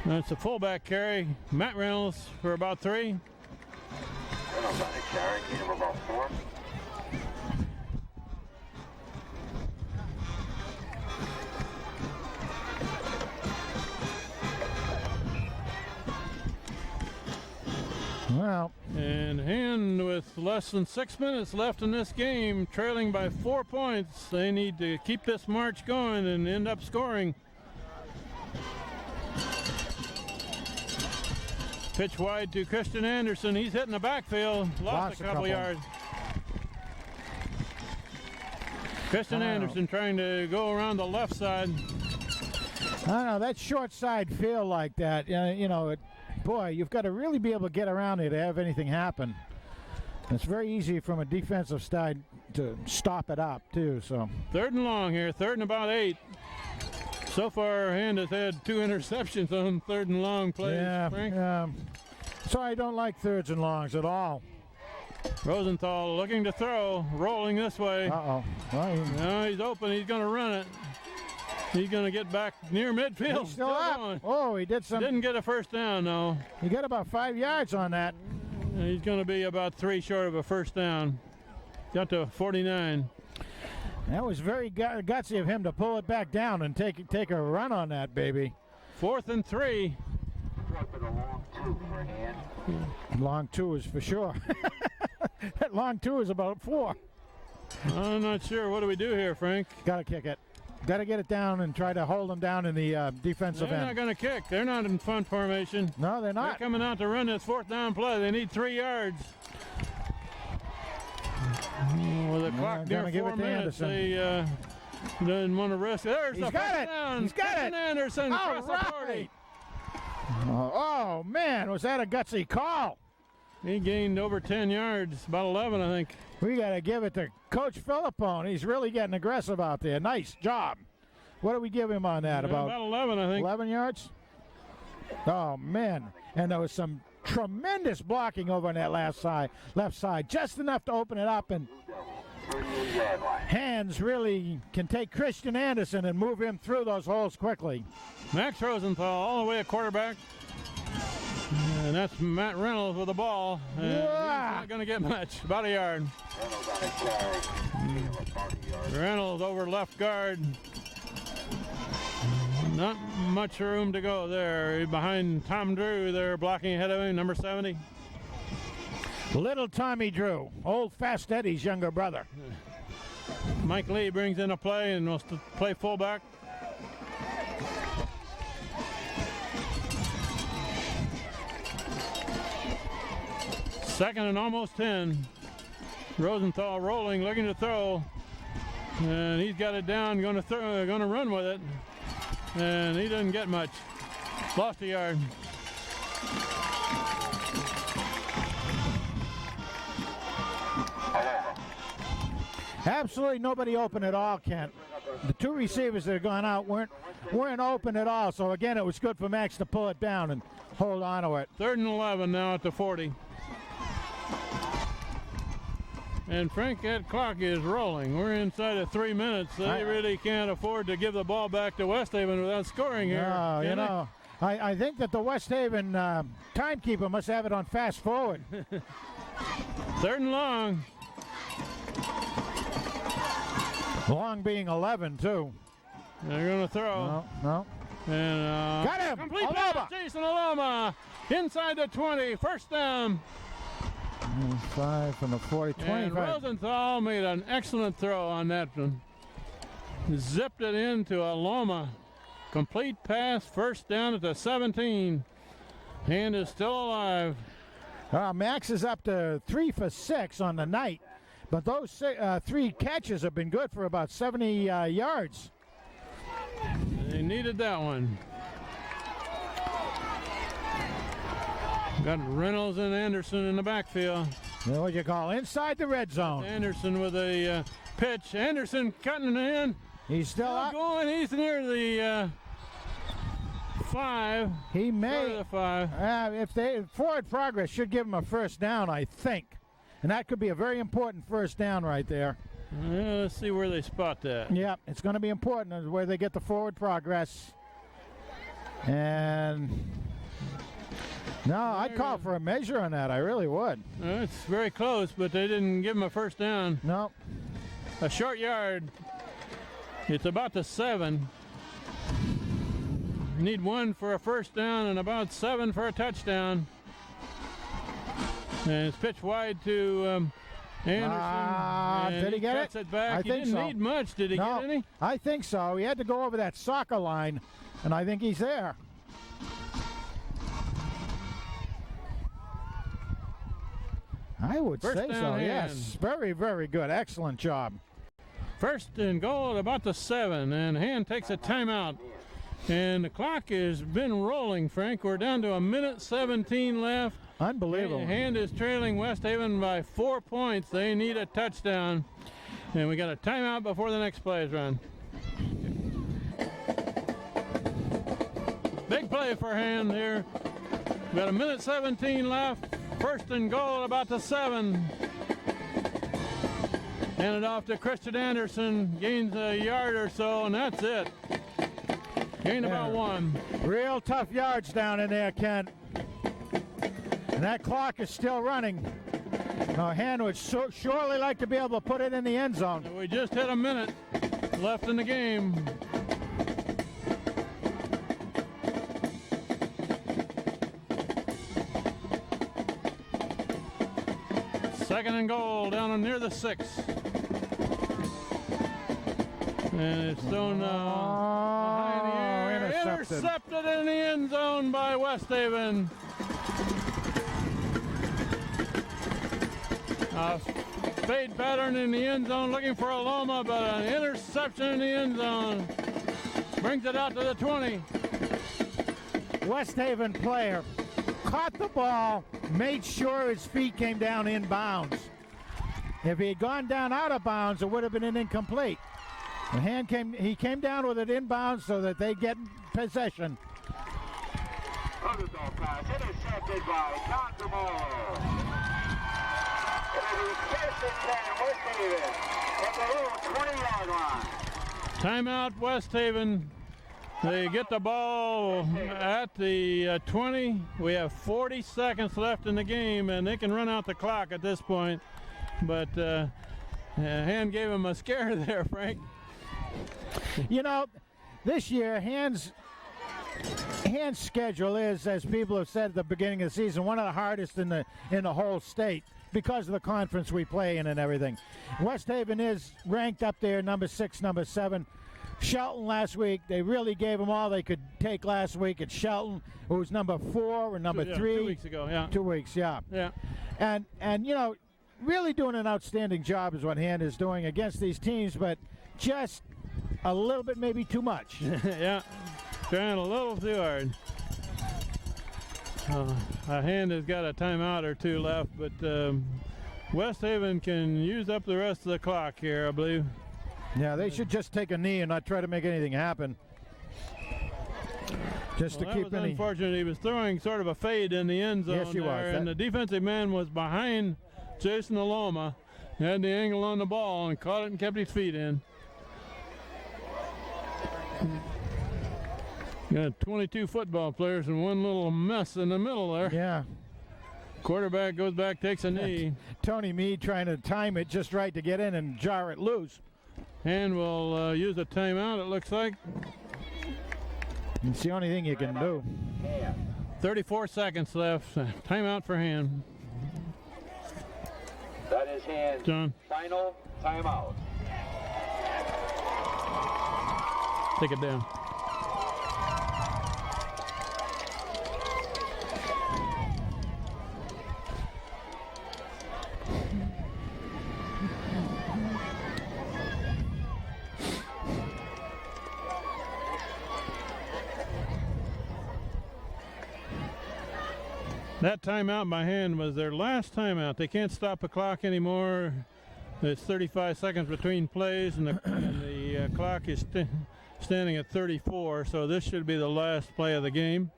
That's a fullback carry. Matt Reynolds for about 3.
Reynolds on a carry, gain of about 4.
Well,
and Hand with less than 6 minutes left in this game, trailing by 4 points. They need to keep this march going and end up scoring. Pitch wide to Christian Anderson. He's hitting the backfield. Lost a couple yards. Christian Anderson trying to go around the left side.
I don't know, that short side feel like that, boy, you've got to really be able to get around it to have anything happen. It's very easy from a defensive side to stop it up, too. So
3rd and long here, 3rd and about 8. So far, Hand has had 2 interceptions on 3rd and long plays.
Yeah, so I don't like 3rds and longs at all.
Rosenthal looking to throw, rolling this way.
Uh-oh. Well,
no, he's open. He's going to run it. He's going to get back near midfield.
He's still up.
Going.
Oh, he did some.
Didn't get a first down, though.
He got about 5 yards on that.
He's going to be about 3 short of a first down. Got to 49.
That was very gutsy of him to pull it back down and take a run on that, baby.
4th and 3.
Long 2 is for sure. That long 2 is about 4.
I'm not sure. What do we do here, Frank?
Got to kick it. Got to get it down and try to hold them down in the defensive end.
They're not going to kick. They're not in front formation.
No, they're not.
They're coming out to run this 4th down play. They need 3 yards. With the clock near 4 minutes, they didn't want to risk. There's the first down.
He's got it.
Anderson across the 40.
Oh, man, was that a gutsy call?
He gained over 10 yards, about 11, I think.
We got to give it to Coach Philippone. He's really getting aggressive out there. Nice job. What do we give him on that?
About 11, I think.
11 yards? Oh, man. And there was some tremendous blocking over on that left side. Just enough to open it up, and Hands really can take Christian Anderson and move him through those holes quickly.
Max Rosenthal all the way at quarterback. And that's Matt Reynolds with the ball. And he's not going to get much. About a yard. Reynolds over left guard. Not much room to go there. Behind Tom Drew, they're blocking ahead of him, number 70.
Little Tommy Drew, old Fast Eddie's younger brother.
Mike Lee brings in a play and will play fullback. Second and almost 10. Rosenthal rolling, looking to throw, and he's got it down, going to run with it, and he doesn't get much. Lost a yard.
Absolutely nobody open at all, Kent. The two receivers that had gone out weren't open at all. So again, it was good for Max to pull it down and hold on to it.
3rd and 11 now at the 40. And Frank, that clock is rolling. We're inside of 3 minutes. They really can't afford to give the ball back to West Haven without scoring here.
No, you know, I think that the West Haven timekeeper must have it on fast forward.
3rd and long.
Long being 11, too.
They're going to throw.
No.
And
got him!
Complete
Aloma!
pass, Jason Aloma inside the 20, first down.
5 from the 40, 25.
And Rosenthal made an excellent throw on that one. Zipped it into Aloma. Complete pass, first down at the 17. Hand is still alive.
Max is up to 3 for 6 on the night, but those 3 catches have been good for about 70 yards.
They needed that one. Got Reynolds and Anderson in the backfield.
What you call inside the red zone.
Anderson with a pitch. Anderson cutting it in.
He's still up.
Going. He's near the 5.
He
Short
may.
of the 5.
If they forward progress should give him a first down, I think, and that could be a very important first down right there.
Let's see where they spot that.
Yeah, it's going to be important where they get the forward progress. And no, I'd call for a measure on that. I really would.
It's very close, but they didn't give him a first down.
No.
A short yard. It's about the 7. Need 1 for a first down and about 7 for a touchdown. And it's pitched wide to Anderson.
Did he get
cuts
it?
it back.
I
He
think
didn't
so.
need much. Did he get any?
I think so. He had to go over that soccer line, and I think he's there. I would
First
say so,
down
yes.
Hand.
Very, very good. Excellent job.
First and goal at about the 7, and Hand takes a timeout. And the clock has been rolling, Frank. We're down to a minute 17 left.
Unbelievable.
Hand is trailing West Haven by 4 points. They need a touchdown. And we got a timeout before the next play is run. Big play for Hand here. We got a minute 17 left. First and goal at about the 7. Handed off to Christian Anderson. Gains a yard or so, and that's it. Gained about 1.
Real tough yards down in there, Kent. And that clock is still running. Hand would surely like to be able to put it in the end zone.
We just hit a minute left in the game. Second and goal down near the 6. And it's thrown high in the air. Intercepted in the end zone by West Haven. Fade pattern in the end zone looking for Aloma, but an interception in the end zone. Brings it out to the 20.
West Haven player caught the ball, made sure his feet came down in bounds. If he had gone down out of bounds, it would have been an incomplete. He came down with it inbounds so that they get possession.
Rosenthal pass intercepted by John Demore. It'll be first and 10, West Haven at the little 20-yard line.
Timeout, West Haven. They get the ball at the 20. We have 40 seconds left in the game, and they can run out the clock at this point. But Hand gave him a scare there, Frank.
You know, this year, Hand's schedule is, as people have said at the beginning of the season, one of the hardest in the whole state because of the conference we play in and everything. West Haven is ranked up there, number 6, number 7. Shelton last week, they really gave them all they could take last week at Shelton, who was number 4 or number 3.
2 weeks ago, yeah.
2 weeks, yeah.
Yeah.
And you know, really doing an outstanding job is what Hand is doing against these teams, but just a little bit maybe too much.
Yeah, trying a little too hard. Hand has got a timeout or 2 left, but West Haven can use up the rest of the clock here, I believe.
Yeah, they should just take a knee and not try to make anything happen. Just to keep
that was unfortunate. He was throwing sort of a fade in the end zone.
Yes, he was.
And the defensive man was behind Jason Aloma. He had the angle on the ball and caught it and kept his feet in. Got 22 football players and one little mess in the middle there.
Yeah.
Quarterback goes back, takes a knee.
Tony Meade trying to time it just right to get in and jar it loose.
And we'll use a timeout, it looks like.
It's the only thing you can do.
34 seconds left. Timeout for Hand.
That is Hand's
John.
final timeout.
Take it down. That timeout by Hand was their last timeout. They can't stop the clock anymore. There's 35 seconds between plays, and the clock is standing at 34, so this should be the last play of the game.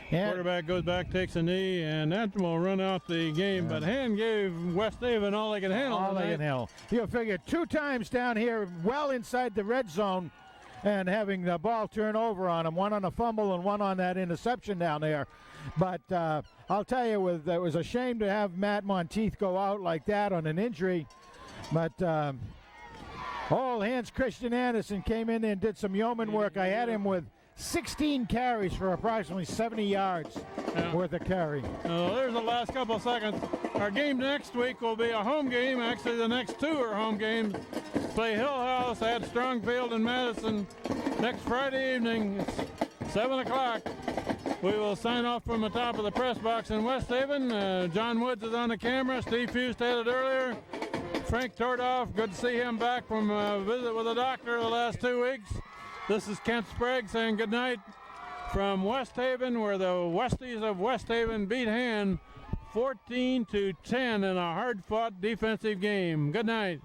Quarterback goes back, takes a knee, and that will run out the game. But Hand gave West Haven all they could handle.
All they can handle. You'll figure 2 times down here, well inside the red zone, and having the ball turn over on them, one on a fumble and one on that interception down there. But I'll tell you, it was a shame to have Matt Monteith go out like that on an injury. But all hands Christian Anderson came in and did some yeoman work. I had him with 16 carries for approximately 70 yards worth of carry.
There's the last couple of seconds. Our game next week will be a home game. Actually, the next 2 are home games. Play Hill House at Strongfield in Madison next Friday evening. It's 7 o'clock. We will sign off from the top of the press box in West Haven. John Woods is on the camera. Steve Fust had it earlier. Frank Tordoff, good to see him back from a visit with the doctor the last 2 weeks. This is Kent Sprague saying good night from West Haven, where the Westies of West Haven beat Hand 14-10 in a hard-fought defensive game. Good night.